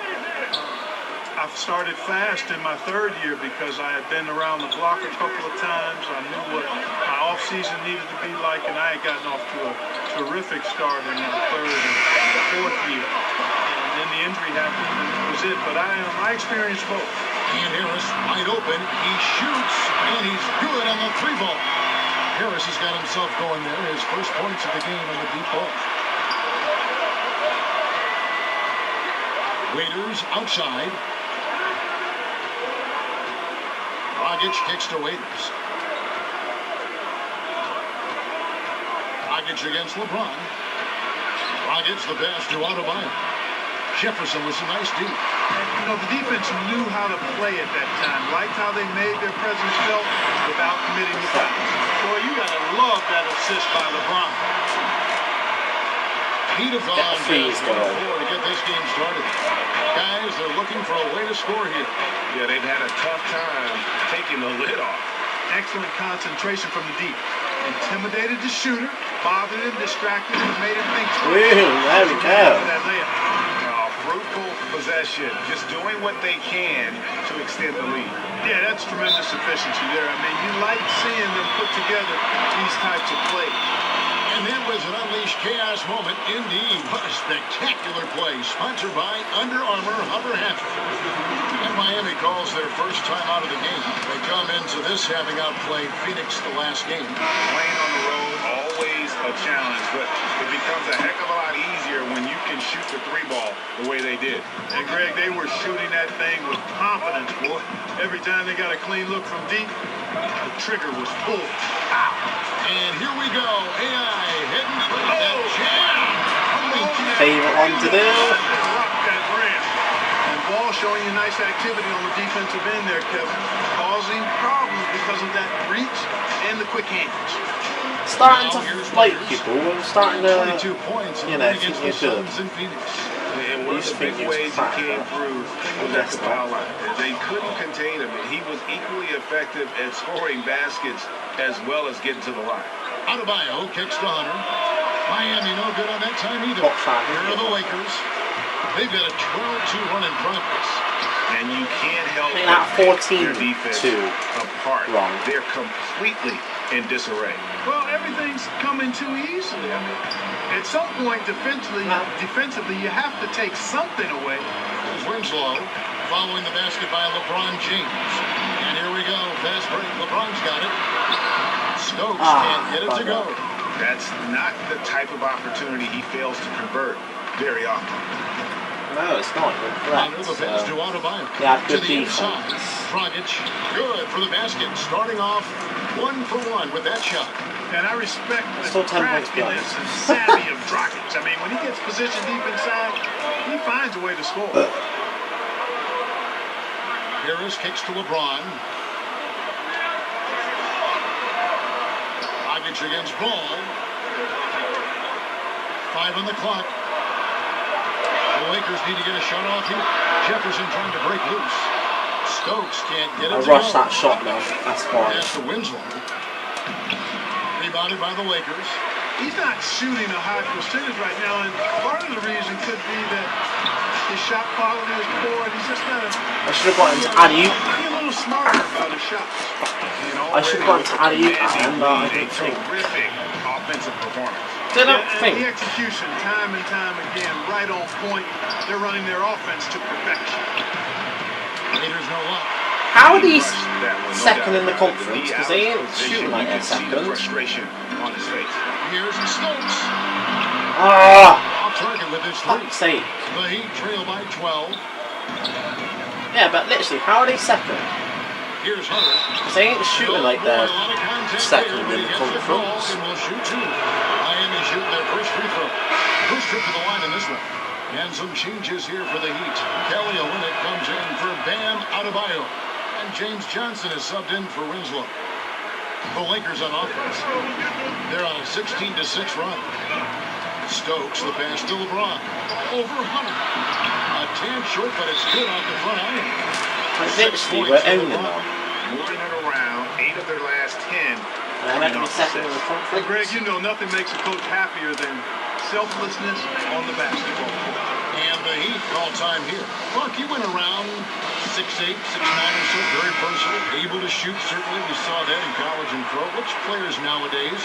I started fast in my third year because I had been around the block a couple of times. I knew what my off-season needed to be like, and I had gotten off to a terrific start in my third and fourth year. And then the injury happened, and that was it. But I experienced both. And Harris wide open. He shoots, and he's good on the three ball. Harris has got himself going there. His first points of the game on the deep ball. Waiters outside. Dragic kicks to Waiters. Dragic against LeBron. Dragic the pass to Adebayo. Jefferson with some nice deep. You know, the defense knew how to play at that time. Liked how they made their presence felt without committing the foul. Boy, you got to love that assist by LeBron. Heat of on to get this game started. Guys, they're looking for a way to score here. Yeah, they've had a tough time taking the lid off. Excellent concentration from the deep. Intimidated the shooter, bothered him, distracted him, and made him think twice. Woo, there we go. That layup. Fruitful possession, just doing what they can to extend the lead. Yeah, that's tremendous efficiency there. I mean, you like seeing them put together these types of plays. And that was an unleashed chaos moment indeed. What a spectacular play. Sponsored by Under Armour Hover Hatchet. And Miami calls their first time out of the game. They come into this having outplayed Phoenix the last game. Playing on the road, always a challenge, but it becomes a heck of a lot easier when you can shoot the three ball the way they did. And Greg, they were shooting that thing with confidence, boy. Every time they got a clean look from deep, the trigger was pulled. And here we go. AI heading for that jam. Favorite one to do. Rock that rim. And Ball showing you nice activity on the defensive end there, Kevin. Causing problems because of that reach and the quick hands. Starting to fight people. I'm starting to, 22 points. you know, think you're good. In Phoenix. And one of the big ways he came through was at the foul line. They couldn't contain him, and he was equally effective at scoring baskets as well as getting to the line. Adebayo kicks to Hunter. Miami no good on that time either. Here are the Lakers. They've got a 12-2 run in progress. And you can't help I think that but pick 14-2 their defense apart. wrong. They're completely in disarray. Well, everything's coming too easily. I mean, at some point, defensively, you have to take something away. Here's Winslow following the basket by LeBron James. And here we go. Fast break. LeBron's got it. Stokes can't get it to go. That's not the type of opportunity he fails to convert very often. No, it's not. Under the pass to Adebayo. Yeah, to good the inside. defense. Dragic, good for the basket. Starting off 1-for-1 with that shot. And I respect the Still 10 points behind. craftiness and savvy of Dragic. I mean, when he gets positioned deep inside, he finds a way to score. Harris kicks to LeBron. Dragic against Ball. 5 on the clock. The Lakers need to get a shot off here. Jefferson trying to break loose. Stokes can't get it I to rushed go. that shot though. That's fine. That's to Winslow. Rebounded by the Lakers. He's not shooting a high percentage right now, and part of the reason could be that his shot quality is poor, and he's just not a... I should have got into alley-oop. Be a little smarter about his shots. I should have got into alley-oop and I didn't think. Terrific offensive performance. Did not And think. the execution, time and time again, right on point. They're running their offense to perfection. Raiders no luck. How are these second in the conference? Because they ain't shooting like they're second. Frustration on his face. Here's Stokes. Ah! Off target with his three. Fuck's sake. The Heat trail by 12. Yeah, but literally, how are they second? Here's Hunter. Because they ain't shooting like they're second in the conference. And will shoot two. Miami shooting their first free throw. First trip to the line in this one. And some changes here for the Heat. Kelly Olynyk comes in for Bam Adebayo. And James Johnson is subbed in for Winslow. The Lakers on offense. They're on a 16-6 run. Stokes, the pass to LeBron. Over Hunter. A tad short, but it's good off the front iron. Eventually, we're owning them. Moving it around, 8 of their last 10. And I'm making second in the conference. Greg, you know nothing makes a coach happier than selflessness on the basketball court. And the Heat call time here. Mark, you went around 6'8", 6'9", or so, very versatile, able to shoot. Certainly, we saw that in college and pro. Which players nowadays,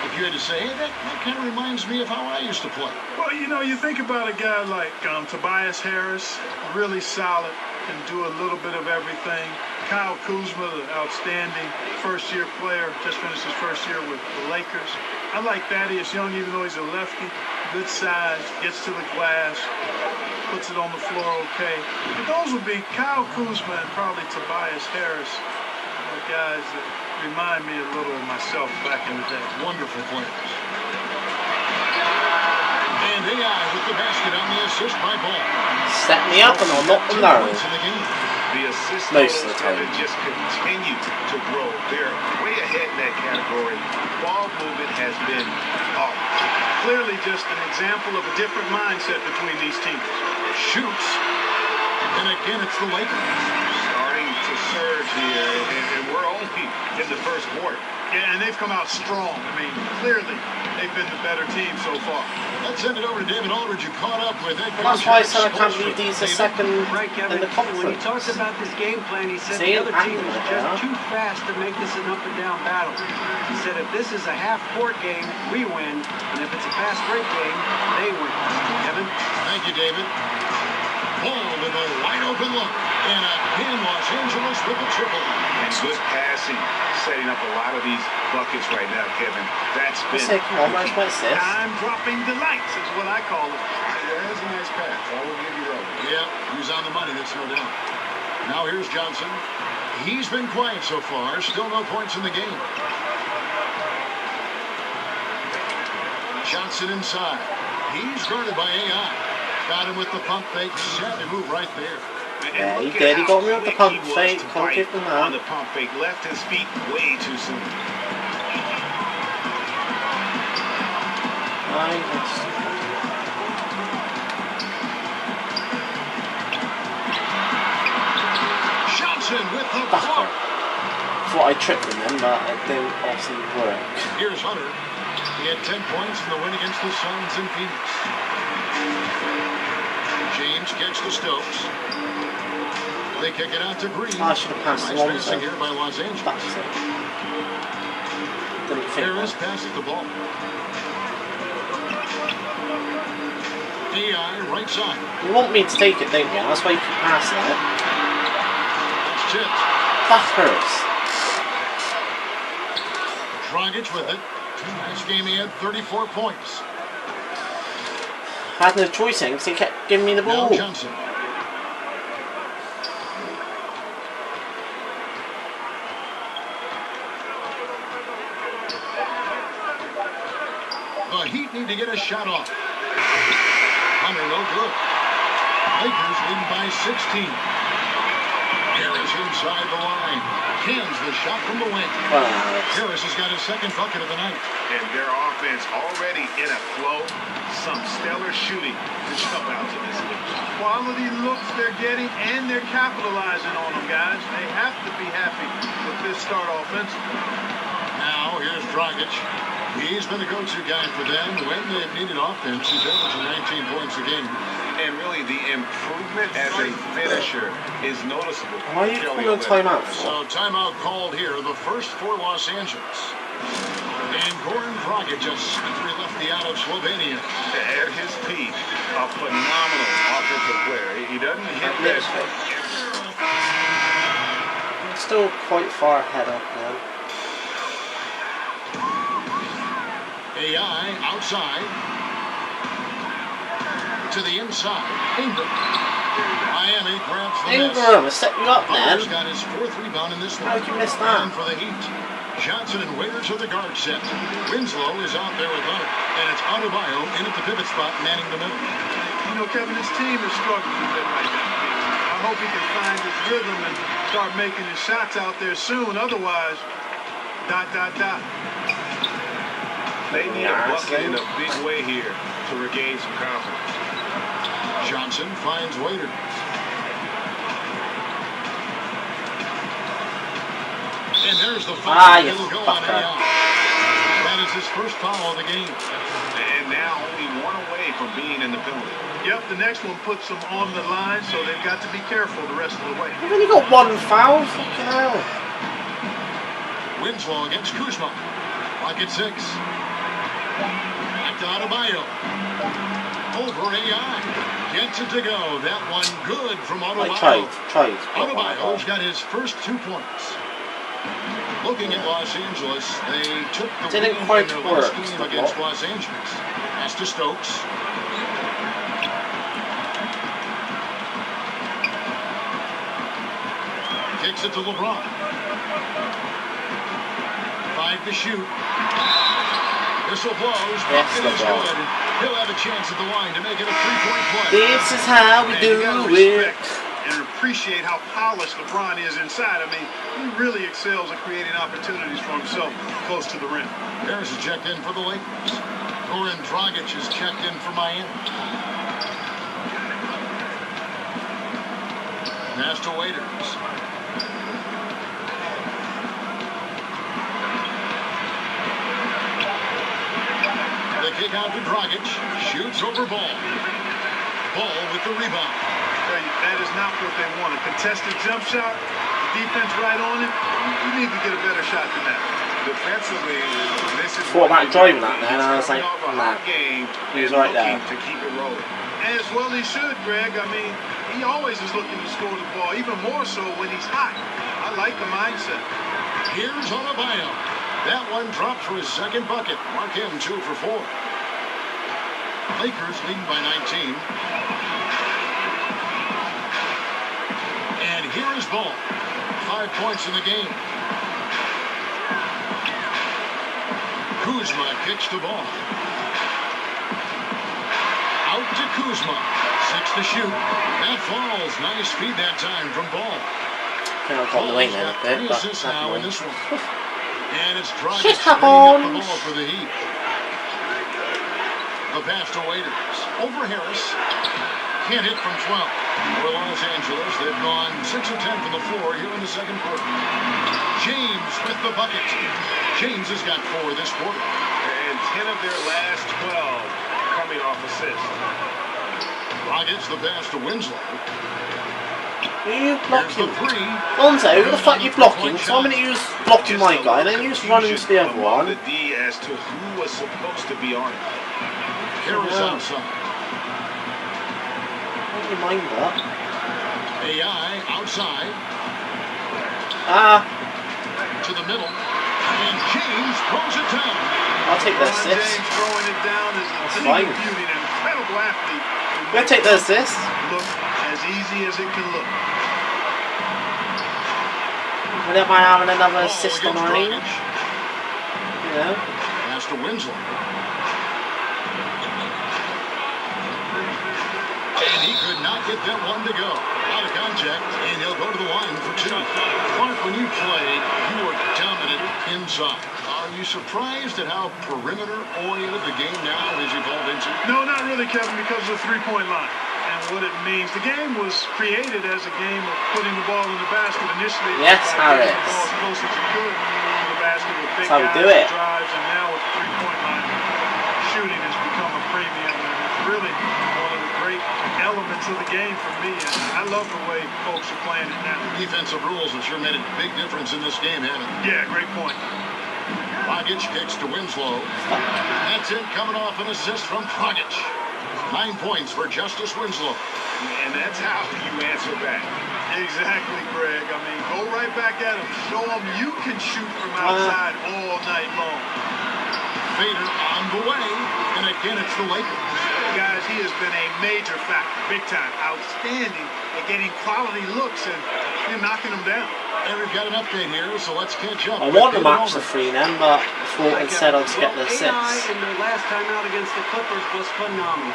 if you had to say, hey, that kind of reminds me of how I used to play? Well, you know, you think about a guy like Tobias Harris, really solid, can do a little bit of everything. Kyle Kuzma, the outstanding first-year player, just finished his first year with the Lakers. I like Thaddeus Young, even though he's a lefty. Good size, gets to the glass, puts it on the floor okay. But those would be Kyle Kuzma and probably Tobias Harris, guys that remind me a little of myself back in the day. Wonderful players. And AI with the basket on the assist by Ball. Set me up and I'll knock them down. The assist Most of the totals time. have just continued to grow. They're way ahead in that category. Ball movement has been off. Clearly just an example of a different mindset between these teams. Shoots. And again, it's the Lakers. Starting to surge here, and we're only in the first quarter. Yeah, and they've come out strong. I mean, clearly, they've been the better team so far. Let's send it over to David Aldridge, who caught up with it. That's why I said I can't believe these are second Right, Kevin. in the conference. When he talks about this game plan, he said See, the other team is I'm just there. too fast to make this an up-and-down battle. He said if this is a half-court game, we win, and if it's a fast-break game, they win. Kevin? Thank you, David. Ball with a wide-open look. And again, Los Angeles with the triple. And good passing, setting up a lot of these buckets right now, Kevin. That's I been say, come on, where's my assist? Time-dropping delights is what I call it. That is a nice pass. I will give you that. Yeah, he's on the money, that's no doubt. Now here's Johnson. He's been quiet so far. Still no points in the game. Johnson inside. He's guarded by AI. Got him with the pump fake. Savvy move right there. Yeah, he look did. at He how got me with the quick pump he was fake. to Can't bite give him on that. the pump fake. Left his feet way too soon. Johnson with the Buster. block. Thought I tricked him then, but it didn't obviously work. Here's Hunter. He had 10 points in the win against the Suns in Phoenix. James gets to Stokes. They kick it out to Green. I should have passed Nice along passing there. here by Los Angeles. That's it. Didn't think Harris that. passes the ball. AI right side. You want me to take it, don't you? That's why you keep passing it. That's tipped. That hurts. Dragic with it. Last game he had 34 points. I had no choice in because he kept giving me the Now ball. Johnson. The Heat need to get a shot off. Hunter, no good. Lakers leading by 16. Harris inside the line. Cans the shot from the wing. Well, Harris has got his second bucket of the night. And their offense already in a flow. Some stellar shooting to jump out to this league. Quality looks they're getting, and they're capitalizing on them, guys. They have to be happy with this start offensively. Now here's Dragic. He's been the go-to guy for them when they've needed offense. He's averaging 19 points a game. And really, the improvement as a finisher is noticeable. why are you Kelly calling a Olynyk. timeout for? So timeout called here. The first for Los Angeles. And Goran Dragic just left the out of Slovenia. At his peak, a phenomenal offensive player. He doesn't hit that. I'm still quite far ahead up now. AI outside. To the inside. Ingram. Miami grabs the miss. Ingram, set you up, man. Butler's got his 4th rebound in this one. How did you miss that? And for the Heat, Johnson and Waiters are the guard set. Winslow is out there with Leonard, and it's Adebayo in at the pivot spot, manning the middle. You know, Kevin, his team is struggling a bit right now. I hope he can find his rhythm and start making his shots out there soon. Otherwise, ... They need a bucket in a big way here to regain some confidence. Johnson finds Waiters. And there's the foul. You It'll go on fucker. AI. That is his first foul of the game. And now only one away from being in the penalty. Yep, the next one puts them on the line, so they've got to be careful the rest of the way. You've only got one foul? Fucking hell. Winslow against Kuzma. Clock at 6. Back to Adebayo. Over AI. Gets it to go. That one good from Adebayo. Tried. Adebayo's got his first 2 points. Looking at Los Angeles, they took the Didn't lead quite in their work, last game against Los Angeles. Pass to Stokes. Kicks it to LeBron. 5 to shoot. Whistle blows. Bucket is good. He'll have a chance at the line to make it a 3-point play. This is how we do You gotta it. respect and appreciate how polished LeBron is inside. I mean, he really excels at creating opportunities for himself close to the rim. Harris is checked in for the Lakers. Goran Dragic is checked in for Miami. Pass to Waiters. The kick out to Dragic. Shoots over Ball. Ball with the rebound. That is not what they want. A contested jump shot, defense right on it. You need to get a better shot than that. Defensively, this is Thought about driving that he's then, I was coming like, off a nah. hot game He was and right looking there. to keep it rolling. As well he should, Greg. I mean, he always is looking to score the ball, even more so when he's hot. I like the mindset. Here's Adebayo. That one dropped for his second bucket. Mark him 2 for 4. Lakers leading by 19. And here is Ball. 5 points in the game. Kuzma kicks the ball. Out to Kuzma. 6 to shoot. That falls. Nice feed that time from Ball. Kind of got the wing there a bit, 3 but assists now in this one. And it's Dragic Shit bringing up the happens. ball for the Heat. The pass to Waiters. Over Harris. Can't hit from 12. For Los Angeles, they've gone 6 of 10 from the floor here in the second quarter. James with the bucket. James has got 4 this quarter. And 10 of their last 12 coming off assists. Rockets the pass to Winslow. You Here's the blocking. 3. Lonzo, who the fuck are you blocking? So I'm going to use blocking my guy, and then you just run into the other Among one. the D as to who was supposed to be on it. Harris Yeah. outside. Don't you mind that? AI outside Ah, to the middle. And James throws it down. I'll take the LeBron assist. James throwing it down is a That's thing fine. of beauty, an incredible athlete. I'm going to take the assist. Look as easy as it can look. I don't mind having another Ball assist on against range. Dragic. You know? Pass to Winslow. And he could not get that one to go. Out of contact, and he'll go to the line for 2. Clark, when you played, you were dominant inside. Are you surprised at how perimeter-oriented the game now has evolved into? No, not really, Kevin, because of the three-point line and what it means. The game was created as a game of putting the ball in the basket initially. Yes, by getting Harris. the ball as close as you could to the basket with big That's how we guys do it. and drives, and now with the three-point line, shooting has become a premium, and it's really one of the great elements of the game for me, and I love the way folks are playing it now. Defensive rules have sure made a big difference in this game, haven't they? Yeah, great point. Dragic kicks to Winslow. That's it, coming off an assist from Dragic. 9 points for Justice Winslow. And that's how you answer back. Exactly, Greg. I mean, go right back at him. Show him you can shoot from outside all night long. Vader on the way. And again, it's the Lakers. Guys, he has been a major factor, big time, outstanding at getting quality looks and knocking them down. And we've got an update here, so let's catch up. I want the max of 3 then, but I thought instead I'd get the 6. AI in their last time out against the Clippers was phenomenal.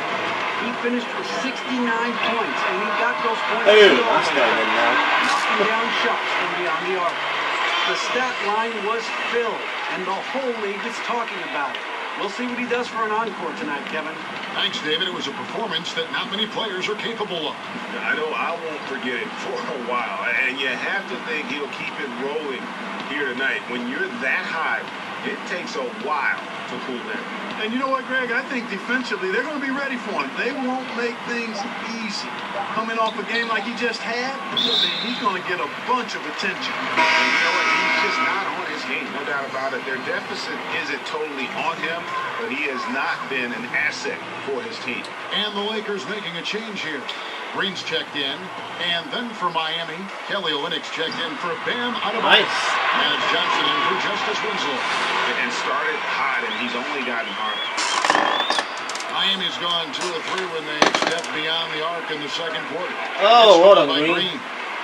He finished with 69 points, and he got those points. Oh, that's going in now. Knocking down shots from beyond the arc. The stat line was filled, and the whole league is talking about it. We'll see what he does for an encore tonight, Kevin. Thanks, David. It was a performance that not many players are capable of. I know I won't forget it for a while, and you have to think he'll keep it rolling here tonight. When you're that high, it takes a while to cool down. And you know what, Greg? I think defensively, they're going to be ready for him. They won't make things easy. Coming off a game like he just had, he's going to get a bunch of attention. And you know what? He's just not on his game, no doubt about it. Their deficit isn't totally on him, but he has not been an asset for his team. And the Lakers making a change here. Green's checked in, and then for Miami, Kelly Olynyk's checked in for Bam Adebayo. Nice. And it's Johnson in for Justice Winslow. And started hot, and he's only gotten harder. Miami's gone 2 of 3 when they stepped beyond the arc in the second quarter. Oh, It's what a by Green.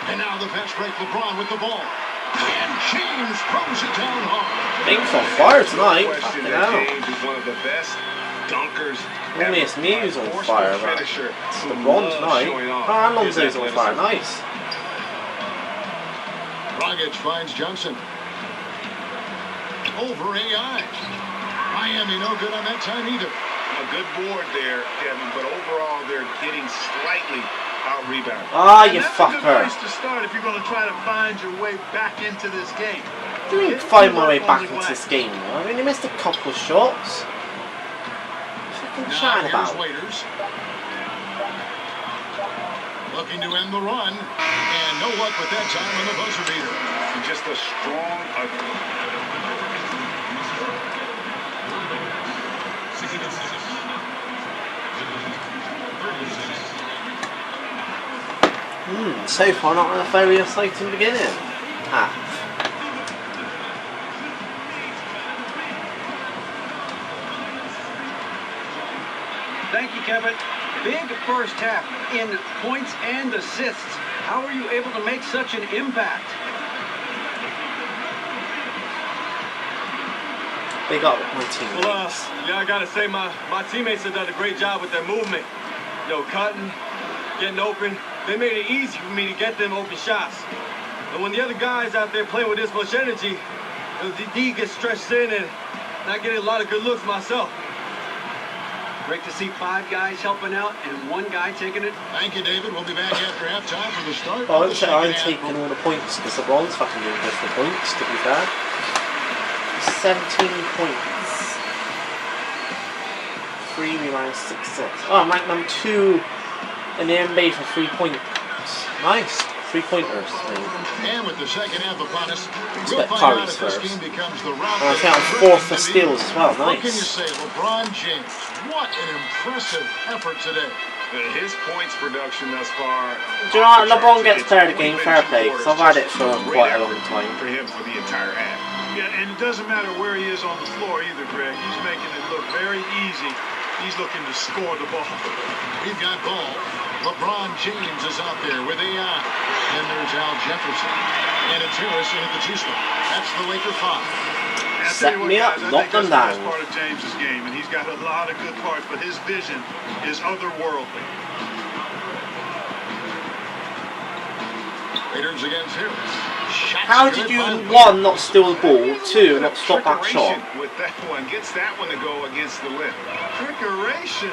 And now the fast break, LeBron with the ball. And James throws it down hard. Things on fire tonight. Question Fucking that hell. James is one of the best dunkers Only ever. his knees on Forceful fire, but finisher it's who LeBron loves tonight. showing off Oh, Alonso's his on fire. athleticism. Nice. Dragic finds Johnson. Over AI. Miami no good on that time either. A good board there, Kevin, but overall they're getting slightly out-rebounded. Ah, And you that's a good fucker. place to start if you're going to try to find your way back into this game. I didn't find my way back into this game, though. I mean, he missed a couple of shots. Fucking Now chatting here's about. Waiters. Looking to end the run. And no luck with that time on the buzzer beater. And just a strong... So far not a very exciting beginning. Thank you, Kevin. Big first half in points and assists. How are you able to make such an impact? They got my team. Well, yeah, I gotta say my teammates have done a great job with their movement. Cutting, getting open. They made it easy for me to get them open shots. And when the other guys out there playing with this much energy, the D gets stretched in and I get a lot of good looks myself. Great to see 5 guys helping out and 1 guy taking it. Thank you, David. We'll be back after halftime for the start. Well, I of would the say second I'm half. taking all the points because LeBron's fucking doing good for points, to be fair. 17 points. 3 rebounds, 6 assists. Oh, I'm ranked number 2 in the NBA for 3 points. Nice. 3-pointers. And with the second half upon us, we'll bet find out Curry's if this first. game becomes the route I that think I'm converts 4th for into steals as well. What can you Nice. say? LeBron James, what an impressive effort today. His points production thus far... Do you know what? LeBron gets It's player of the only game, been fair 2 play, because I've quarters, had it for just quite a great long effort time. for him for the entire half. Yeah, and it doesn't matter where he is on the floor either, Greg. He's making it look very easy. He's looking to score the ball. We've got ball. LeBron James is out there with AI. And there's Al Jefferson. And it's Harrison at the 2 spot. That's the Laker 5. And I'll Set tell you what, me up, guys, I knock think them that's the best down. part of James's game, and he's got a lot of good parts, but his vision is otherworldly. Raiders against Harris. Shot's How good did you, by 1, not steal the ball, 2, not stop that shot? With that one, gets that one to go against the lip. Trickeration.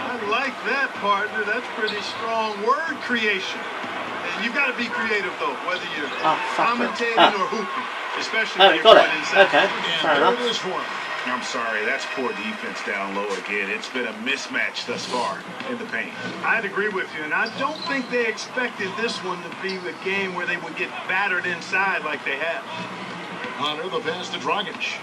I like that, partner. That's pretty strong word creation. And you've got to be creative, though, whether you're Ah, fuck it. commentating Ah. or hooping, especially Oh, when you're got it. playing inside. Okay, And fair there enough. it is for him. I'm sorry, that's poor defense down low again. It's been a mismatch thus far in the paint. I'd agree with you, and I don't think they expected this one to be a game where they would get battered inside like they have. Hunter, the pass to Dragic.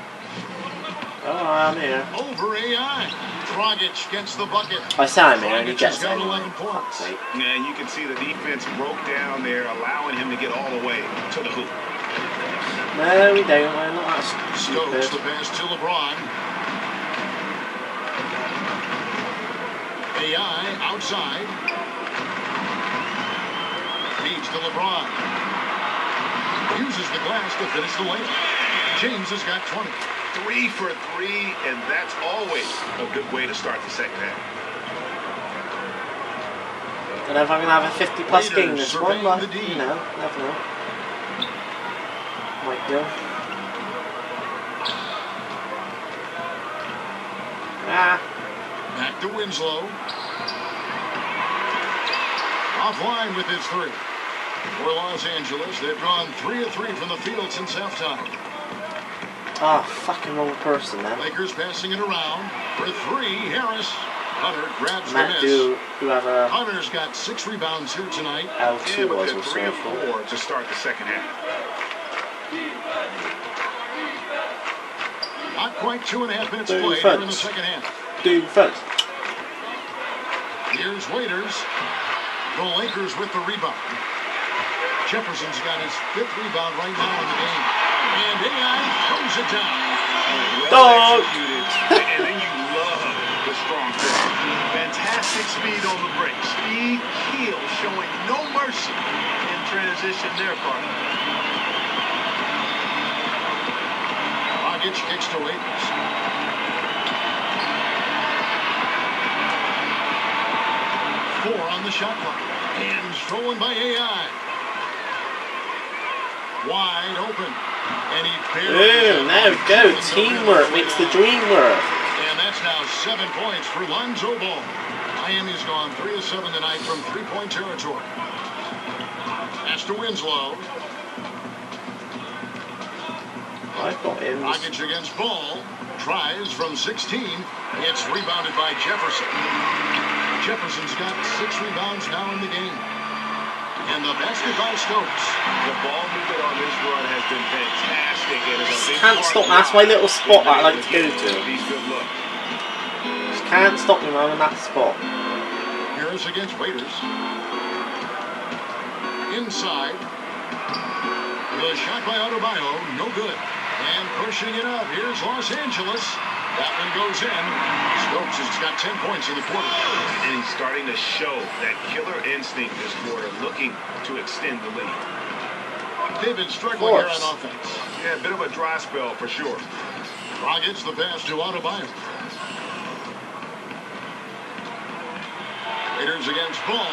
Oh, I'm here. Over AI. Dragic gets the bucket. I say I'm here, and he Dragic gets has it got anyway. 11 points. Sake. And you can see the defense broke down there, allowing him to get all the way to the hoop. No, we don't. We're not that Stokes the stupid. pass to LeBron. AI outside. Feeds to LeBron. Uses the glass to finish the layup. James has got 20. 3 for 3, and that's always a good way to start the second half. Don't know if I'm going to have a 50-plus game this one, but, surveying the D. you know, never know. Might do. Back to Winslow. Offline with his 3. For Los Angeles, they've gone 3 of 3 from the field since halftime. Oh, fucking wrong person, man. Lakers passing it around for 3. Harris. Hunter grabs the Might miss. do whoever Hunter's got 6 rebounds here tonight. L2 was with 3 also of 4 to start the second half. Not quite 2.5 minutes Defense. played here in the second half. defense. Here's Waiters. The Lakers with the rebound. Jefferson's got his 5th rebound right now in the game. And AI throws it down. Well executed, and then you love the strong finish. Fantastic speed on the break. Speed, heel, showing no mercy in transition there, partner. Dragic kicks to Waiters. Four on the shot clock. And stolen by AI. Wide open. And he barely... Ooh, now go. Teamwork makes the dream work. And that's now 7 points for Lonzo Ball. Miami's gone 3 of 7 tonight from 3-point territory. That's to Winslow. I've got him. Dragic against Ball. Tries from 16. It's rebounded by Jefferson. Jefferson's got 6 rebounds now in the game. And the basket by Stokes. The ball movement on this run has been fantastic. And is a big Can't part stop. of That's my little spot that I like to go to. These good looks. Just can't stop me, man, in that spot. Harris against Waiters. Inside. The shot by Adebayo, no good. And pushing it up, here's Los Angeles. That one goes in. Stokes has got 10 points in the quarter. And he's starting to show that killer instinct this quarter, looking to extend the lead. They've been struggling here on offense. Yeah, a bit of a dry spell for sure. Dragic the pass to Adebayo. Raiders against Ball.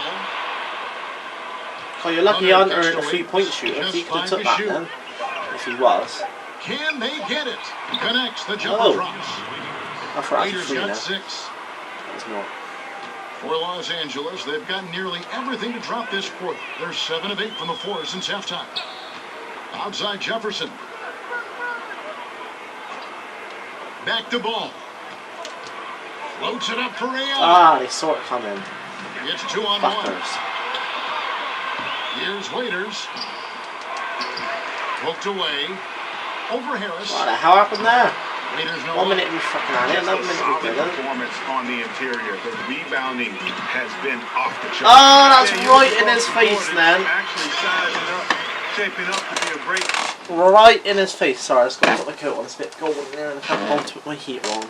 So you're lucky I Hunter earned a gets 3-point to shooter. just He could have find took the that shoot. then. If he was. Can they get it? Connects the jumper Oh. drops. I thought I was Raiders free got now. 6. It's not. For Los Angeles, they've got nearly everything to drop this quarter. They're 7 of 8 from the floor since halftime. Outside Jefferson. Back to Ball. Floats it up for AI. Ah, they saw it coming. It's 2 on 1. Fuckers. Here's Waiters. Poked away. Over Harris. What the hell happened there? Waiters no 1 look. minute we fucking had it, Just another a minute we solid didn't. performance on the interior. The rebounding has been off the charts. Oh, that's Yeah, right you in look his across the face, board, man. it's actually sizing up, shaping up to be a great. Right in his face. Sorry, I just got to put my coat on. It's a bit cold in there and I can't bother to put my heater on.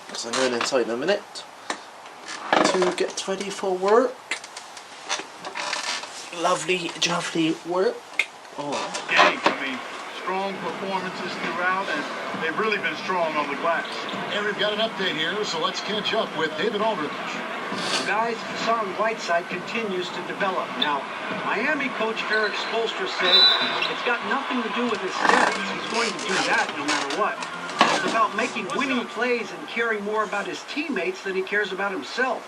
Because I'm going inside in a minute to get ready for work. Lovely, lovely work. Oh. Game. I mean, strong performances throughout, and they've really been strong on the glass. And we've got an update here, so let's catch up with David Aldridge. Guys, Hassan Whiteside continues to develop. Now, Miami coach Eric Spoelstra said it's got nothing to do with his stats. He's going to do that no matter what. It's about making winning plays and caring more about his teammates than he cares about himself.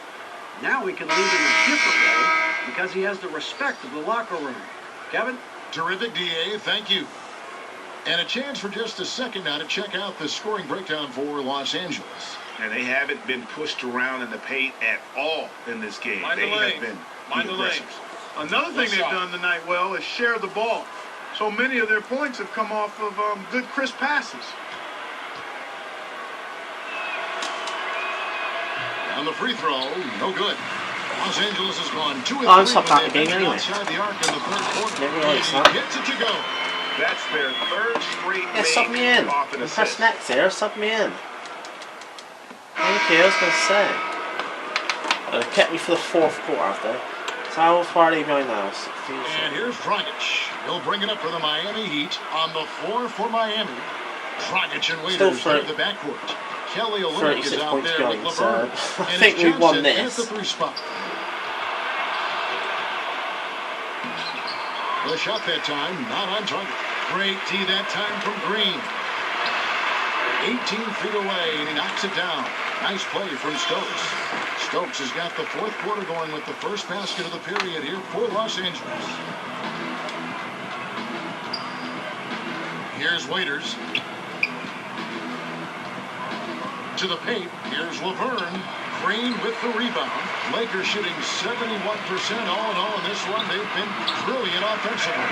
Now he can lead in a different way because he has the respect of the locker room. Kevin? Terrific, DA. Thank you. And a chance for just a second now to check out the scoring breakdown for Los Angeles. And they haven't been pushed around in the paint at all in this game. Mind the They have lane. been Mind the lane. aggressive. Another thing they've done tonight well is share the ball. So many of their points have come off of good, crisp passes. On the free throw, no good. Los Angeles has gone 2 of 3 I'm stopped when out the they've game been anyway. outside the arc in the third quarter. Never realised And that. he gets it to go. That's their third straight Yeah, sub me in. off an And press assist. next here, sub me in. Thank you, I was going to say. Kept me for the fourth quarter though. So how far are they going now? And here's Dragic. He'll bring it up for the Miami Heat on the floor for Miami. Dragic and Waiters out of the backcourt. Kelly Olynyk is out there with LeBron. So I think we won this. At the 3 spot. The shot that time, not on target. Great D that time from Green. 18 feet away, and he knocks it down. Nice play from Stokes. Stokes has got the fourth quarter going with the first basket of the period here for Los Angeles. Here's Waiters. To the paint. Here's Laverne. Green with the rebound. Lakers shooting 71% all in all in this one. They've been brilliant offensively.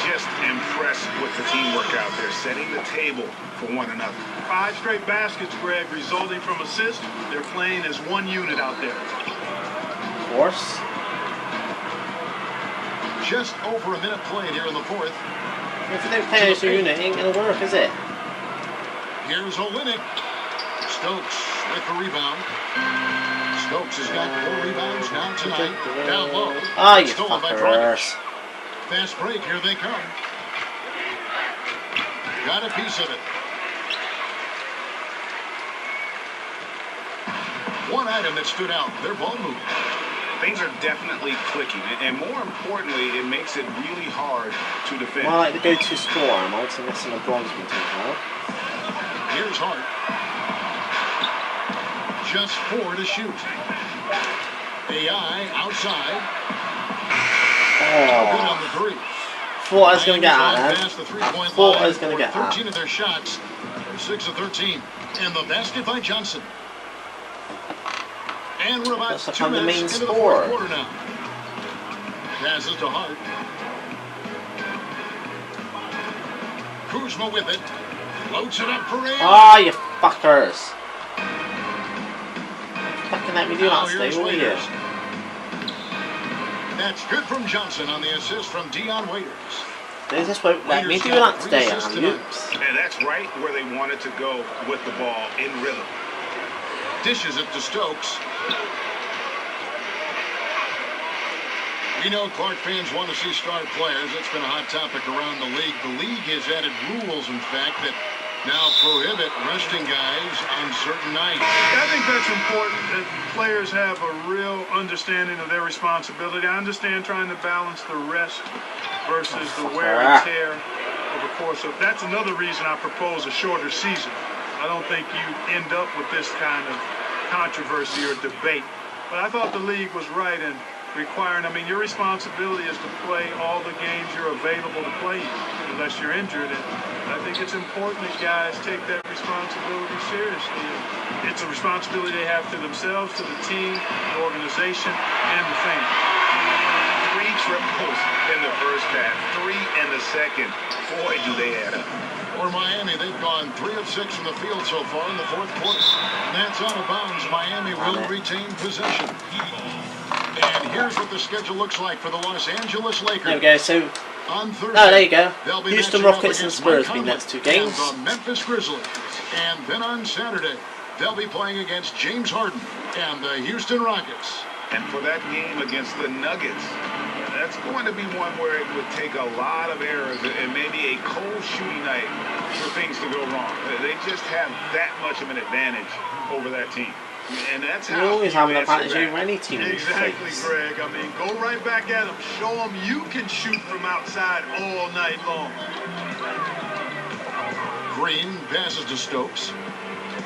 Just impressed with the teamwork out there, setting the table for one another. 5 straight baskets, Greg, resulting from assists. They're playing as one unit out there. Of course. Just over a minute played here in the fourth. If you don't play as a unit, it ain't gonna work, is it? Here's Olynyk. Stokes with the rebound. Stokes has got 4 rebounds now tonight. Down low. Ah, you stolen by fuckers. Dragic. Fast break, here they come. Got a piece of it. One item that stood out, their ball movement. Things are definitely clicking, and more importantly, it makes it really hard to defend. Well, I like the go-to score. I'm also missing a bronze material. Here's Hart. Just 4 to shoot. AI outside. Good on the 3. Thought I was going to get out of that. I thought I was going to get out. 13 of their shots. 6 of 13. And the basket by Johnson. And we're about That's 2 the minutes main into the score. fourth quarter now. Passes to Hart. Kuzma with it. Floats it up for air. Ah, you fuckers. Fucking let me do that today, will you? That's good from Johnson on the assist from Dion Waiters. They just won't let me do that today, oops. And that's right where they wanted to go with the ball in rhythm. Dishes it to Stokes. We know Clark fans want to see star players. That's been a hot topic around the league. The league has added rules, in fact, that now prohibit resting guys on certain nights. I think that's important, that players have a real understanding of their responsibility. I understand trying to balance the rest versus the wear and tear of a course. So that's another reason I propose a shorter season. I don't think you end up with this kind of controversy or debate. But I thought the league was right in requiring, I mean, your responsibility is to play all the games you're available to play unless you're injured. And I think it's important that guys take that responsibility seriously. It's a responsibility they have to themselves, to the team, the organization, and the fans. 3 triples in the first half, 3 in the second. Boy, do they add up. For Miami, they've gone 3 of 6 from the field so far in the fourth quarter. That's out of bounds. Miami will retain possession. And here's what the schedule looks like for the Los Angeles Lakers. There we go, so... On Thursday, there you go. they'll be Houston matching up Rockets and against Spurs Mike being Conley next 2 games. and the Memphis Grizzlies. And then on Saturday, they'll be playing against James Harden and the Houston Rockets. And for that game against the Nuggets, that's going to be one where it would take a lot of errors and maybe a cold shooting night for things to go wrong. They just have that much of an advantage over that team. And that's how you always have an answer advantage that. over any team. Exactly, Greg. I mean, go right back at them. Show them you can shoot from outside all night long. Green passes to Stokes.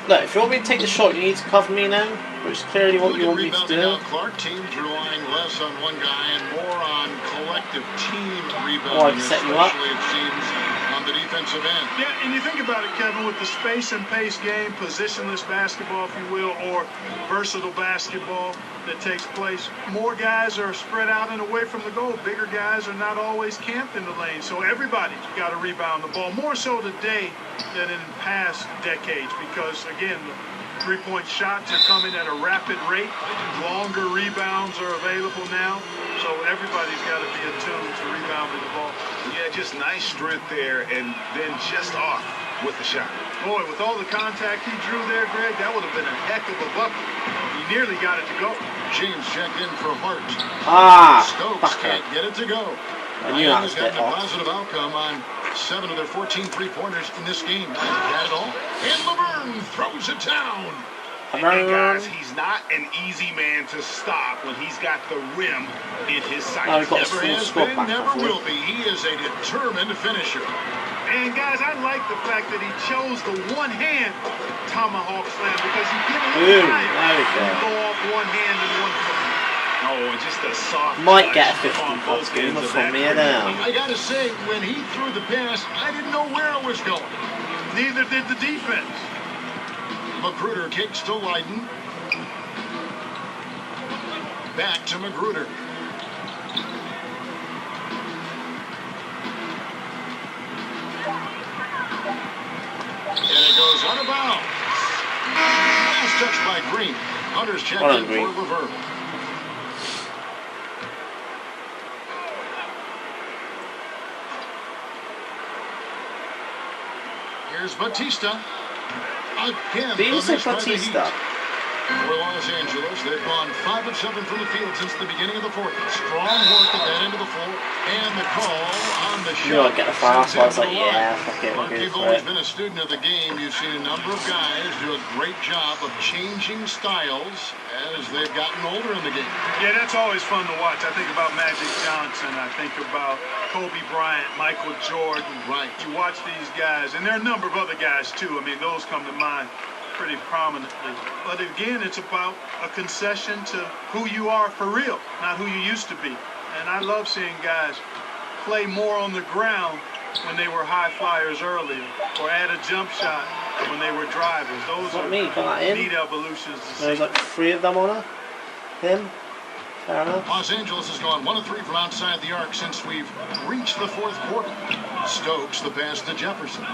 Look, if you want me to take the shot, you need to cover me now, which is clearly what you want me to do. Now, Clark teams relying less on one guy and more on collective team rebounding, Or I can set you up. especially it seems on the defensive end. Yeah, and you think about it, Kevin, with the space and pace game, positionless basketball, if you will, or versatile basketball that takes place, more guys are spread out and away from the goal. Bigger guys are not always camped in the lane, so everybody's got to rebound the ball, more so today than in past decades, because, again, the three-point shots are coming at a rapid rate. Longer rebounds are available now, so everybody's got to be attuned to rebounding the ball. Yeah, just nice strength there, and then just off with the shot. Boy, with all the contact he drew there, Greg, that would have been a heck of a bucket. He nearly got it to go. James checked in for Hart. Stokes fucker. can't get it to go. I knew that was has gotten get a off. positive outcome on 7 of their 14 3-pointers in this game. Got it all. And Laverne throws it down. And guys, he's not an easy man to stop when he's got the rim in his sights. Oh, he got Never has been, never will be. He is a determined finisher. And guys, I like the fact that he chose the one-hand tomahawk slam because he get a little higher when you go off one hand and one foot. Oh, just a soft Might get a touch 50 on plus both game ends of from that me rim. now. I gotta say, when he threw the pass, I didn't know where it was going. Neither did the defense. Magruder kicks to Leiden. Back to Magruder. And it goes out of bounds. Last touch by Green. Hunter's checked in for Laverne. Here's Batista. Again, Batista. For Los Angeles, they've gone 5 of 7 from the field since the beginning of the fourth. Strong work at that end of the floor, and the call on the shot. You know, I get the foul, so I was like, yeah, fuck it, we'll Mark, go you've for always it. been a student of the game. You've seen a number of guys do a great job of changing styles as they've gotten older in the game. Yeah, that's always fun to watch. I think about Magic Johnson. I think about Kobe Bryant, Michael Jordan. Right. You watch these guys, and there are a number of other guys, too. I mean, those come to mind pretty prominently. But again, it's about a concession to who you are for real, not who you used to be. And I love seeing guys play more on the ground when they were high flyers earlier, or add a jump shot when they were drivers. Those Not are me, got that in. neat evolutions to see. There's like 3 of them on her. Him. Fair enough. Los Angeles has gone 1 of 3 from outside the arc since we've reached the fourth quarter. Stokes the pass to Jefferson.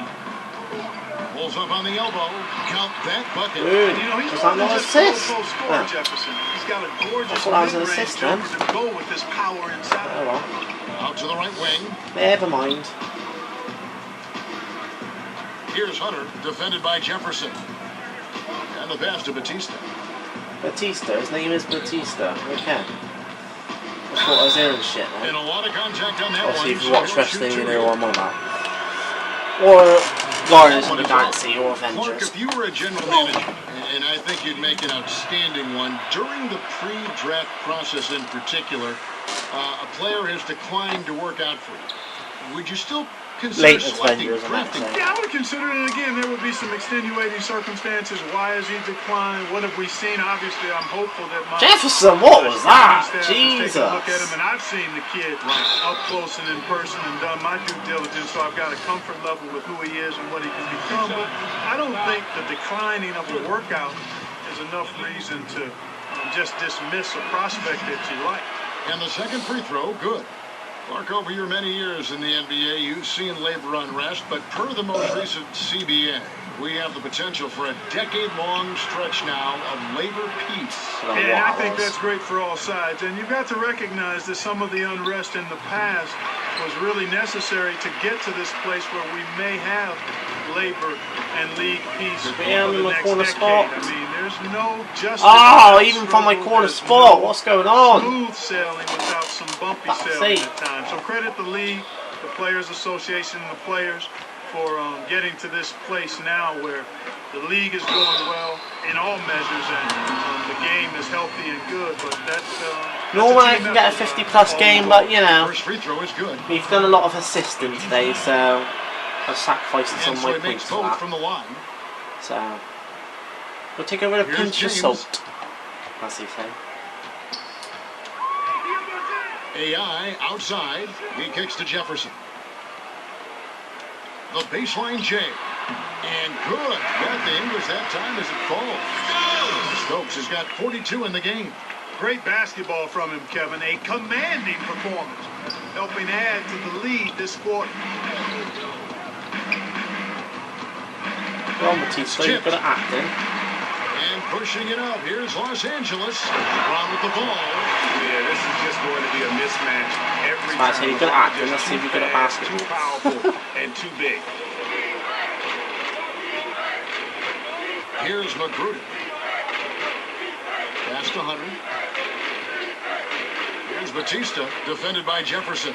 Pulls up on the elbow. Count that bucket. Ooh, You know, he's was more that than not just an a assist? low scorer, Oh. Jefferson. He's got a gorgeous I thought that was an mid-range assist, man. jumper to go with his power inside. Oh well. Out to the right wing. Never mind. Here's Hunter, defended by Jefferson. And the pass to Batista. Batista, his name is Batista. Okay. I thought I was hearing shit, man. And a lot of contact on that Obviously, one. if you watch wrestling, you know what I'm on about. Or Guardians of the Galaxy, or Clark, Avengers. if you were a general manager, and I think you'd make an outstanding one, during the pre-draft process in particular, a player has declined to work out for you. Would you still consider Latest selecting Avengers and drafting? that, Yeah, I would consider it again. There would be some extenuating circumstances. Why has he declined? What have we seen? Obviously, I'm hopeful that my Jefferson, what was that? staff has Jesus. taken a look at him, and I've seen the kid up close and in person and done my due diligence, so I've got a comfort level with who he is and what he can become. But I don't think the declining of a workout is enough reason to just dismiss a prospect that you like. And the second free throw, good. Clark, over your many years in the NBA, you've seen labor unrest, but per the most recent CBA, we have the potential for a decade-long stretch now of labor peace. And I think that's great for all sides. And you've got to recognize that some of the unrest in the past was really necessary to get to this place where we may have labor and league peace for the next decade. I mean, there's no justice. Oh, even from my corner spot, what's going on? Smooth sailing without some bumpy sailing at times. So credit the league, the Players Association, and the players for getting to this place now where the league is going well in all measures and the game is healthy and good. But that's Normally I can get a 50-plus game, but you know, First free throw is good. we've done a lot of assisting today, so I've sacrificed some And of so my he makes points for both that. from the line. So we'll take it with a Here's pinch of James. salt, as he say. AI outside. He kicks to Jefferson. The baseline J. And good. Got the English that time as it falls. Stokes has got 42 in the game. great basketball from him, Kevin. A commanding performance, helping add to the lead this quarter. Well, Batista, you're good at acting. And pushing it up. Here's Los Angeles. LeBron with the ball. Yeah, this is just going to be a mismatch every Right, time. so you're good at acting. Let's see if you're good at basketball. Too powerful and too big. Here's Magruder. Past 100. Here's Batista, defended by Jefferson.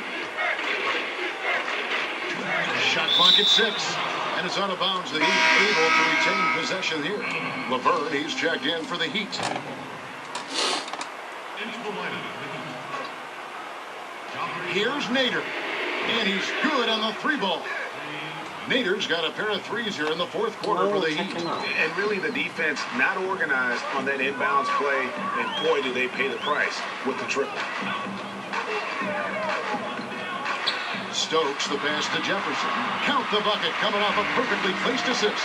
Shot clock at 6. And it's out of bounds. The Heat able to retain possession here. Laverne, he's checked in for the Heat. Here's Nader. And he's good on the 3-ball. Nader's got a pair of threes here in the fourth quarter for the Heat. And really the defense not organized on that inbounds play. And boy, do they pay the price with the triple. Stokes, the pass to Jefferson. Count the bucket, coming off a perfectly placed assist.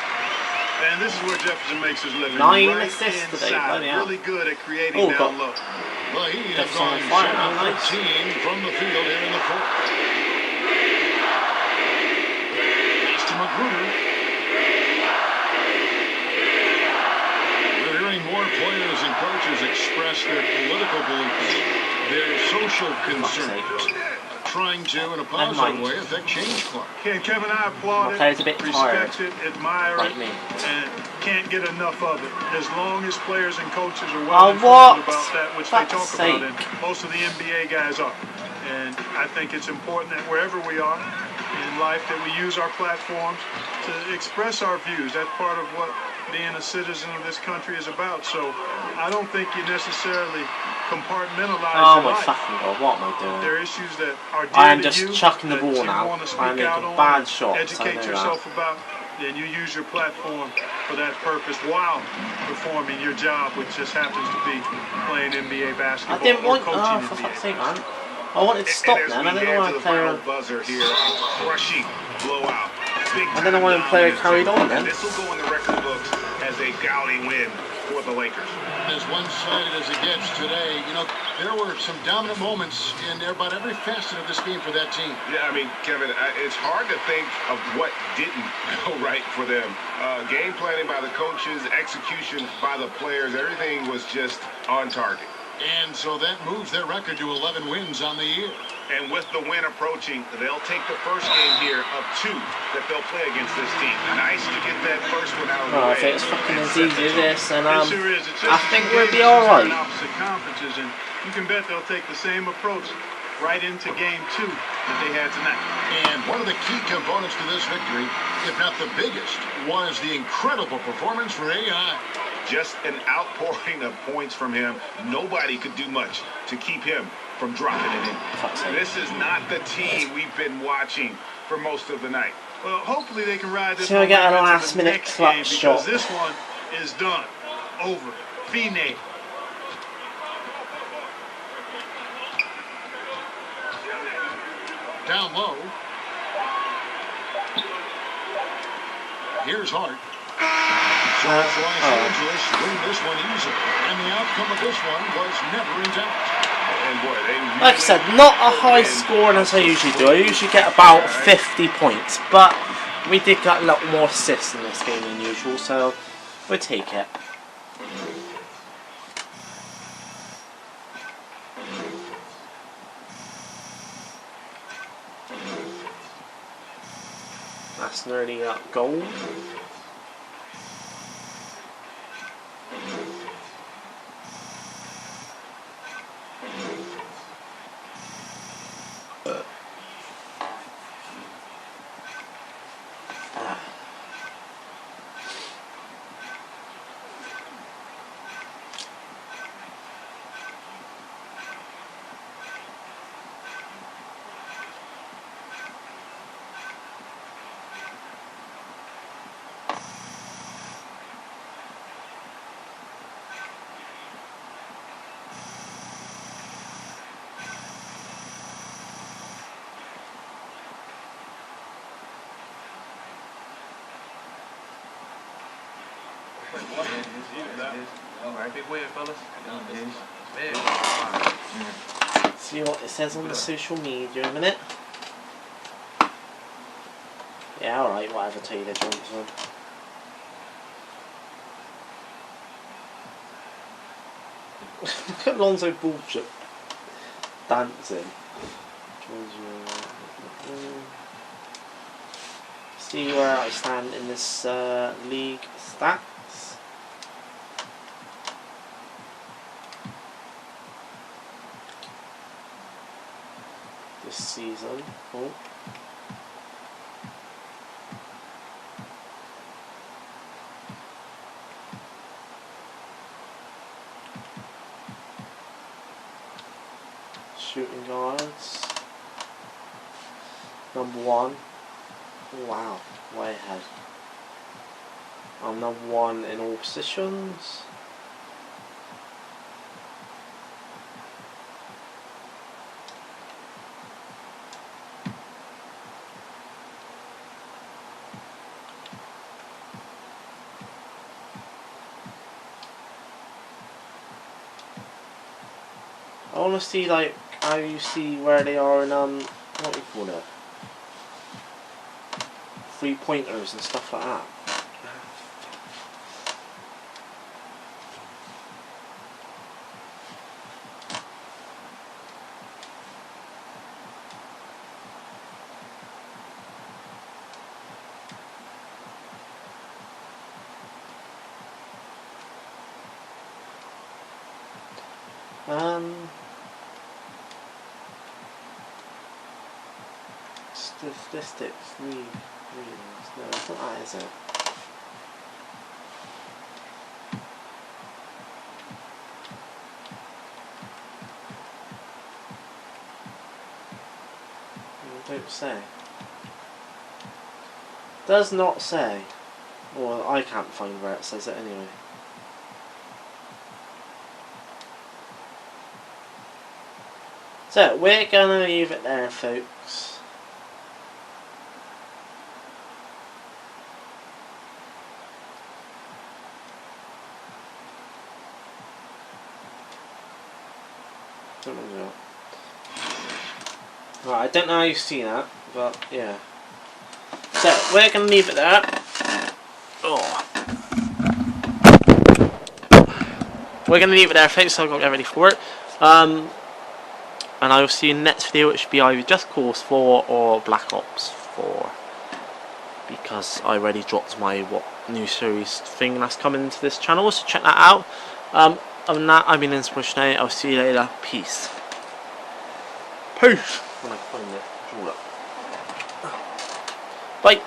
And this is where Jefferson makes his living. 9 right assists today, inside, bloody hell. really good at creating down low. The Heat have Jefferson gone on fire, 7 of 13 from the field here in the fourth. Pass to Magruder. We're hearing more players and coaches express their political beliefs, their social concerns, trying to, in a positive way, affect change clock. Okay, Kevin, I applaud player's a it, bit respect tired, it, admire like it, me. and can't get enough of it. As long as players and coaches are Oh, well what? informed about that, which Fuck's they talk sake. about, and most of the NBA guys are. And I think it's important that wherever we are in life, that we use our platforms to express our views. That's part of what being a citizen of this country is about. So I don't think you necessarily compartmentalize Oh your my life. fucking god, what am I doing? There are issues that are dear I am to just you, chucking the that ball you now. want to speak I'm making out on, bad shots, I educate know yourself about, and you use your platform for that purpose while performing your job, which just happens to be playing NBA basketball I didn't or want. coaching Oh, for NBA. fuck's sake, man. I wanted to stop And as then. we I didn't head know to why the player. final buzzer here, a crushing blowout. I don't know why the player carried on then. This will go in the record books as a gaudy win for the Lakers. As one-sided as it gets today, you know, there were some dominant moments in about every facet of this game for that team. Yeah, I mean, Kevin, it's hard to think of what didn't go right for them. Game planning by the coaches, execution by the players, everything was just on target. And so that moves their record to 11 wins on the year. And with the win approaching, they'll take the first game here of 2 that they'll play against this team. Nice to get that first one out of the Oh, way. if it's fucking as easy as this, and It sure is. It's just I that think two we'll be games alright. in opposite conferences, and you can bet they'll take the same approach right into game 2 that they had tonight. And one of the key components to this victory, if not the biggest, was the incredible performance for AI. Just an outpouring of points from him. Nobody could do much to keep him from dropping it in. This is not the team we've been watching for most of the night. Well, hopefully they can ride this So I get a momentum to last the minute next clutch game, shot. because this one is done. Over. Fine. Down low. Here's Hart. So Los Angeles win this one easily. And the outcome of this one was never in doubt. And boy, they really Like I said, not a high score as I usually do. I usually get about 50 points, but we did get a lot more assists in this game than usual, so we'll take it. That's nearly a goal. See what it says on the social media in a minute. Yeah, alright, whatever, Taylor Johnson. Look at Lonzo bullshit dancing. See where I stand in this league stats. season. Oh. Shooting guards. Number 1. Wow, way ahead. I'm number 1 in all positions. I want to see like how you see where they are in what do you call it? 3-pointers and stuff like that. Statistics, readings. No, it's not that, is it? Don't say. Does not say. Well, I can't find where it says it anyway. So, we're gonna leave it there, folks. Right, I don't know how you've seen that, but yeah. So, we're gonna leave it there. Oh. We're gonna leave it there, folks, so I've got to get ready for it. And I will see you in the next video, which will be either Just Cause 4 or Black Ops 4. Because I already dropped my new series thing that's coming into this channel, so check that out. Other than that, I've been Inspiration 8. I'll see you later. Peace. Peace! When I find it, hold up. Bye.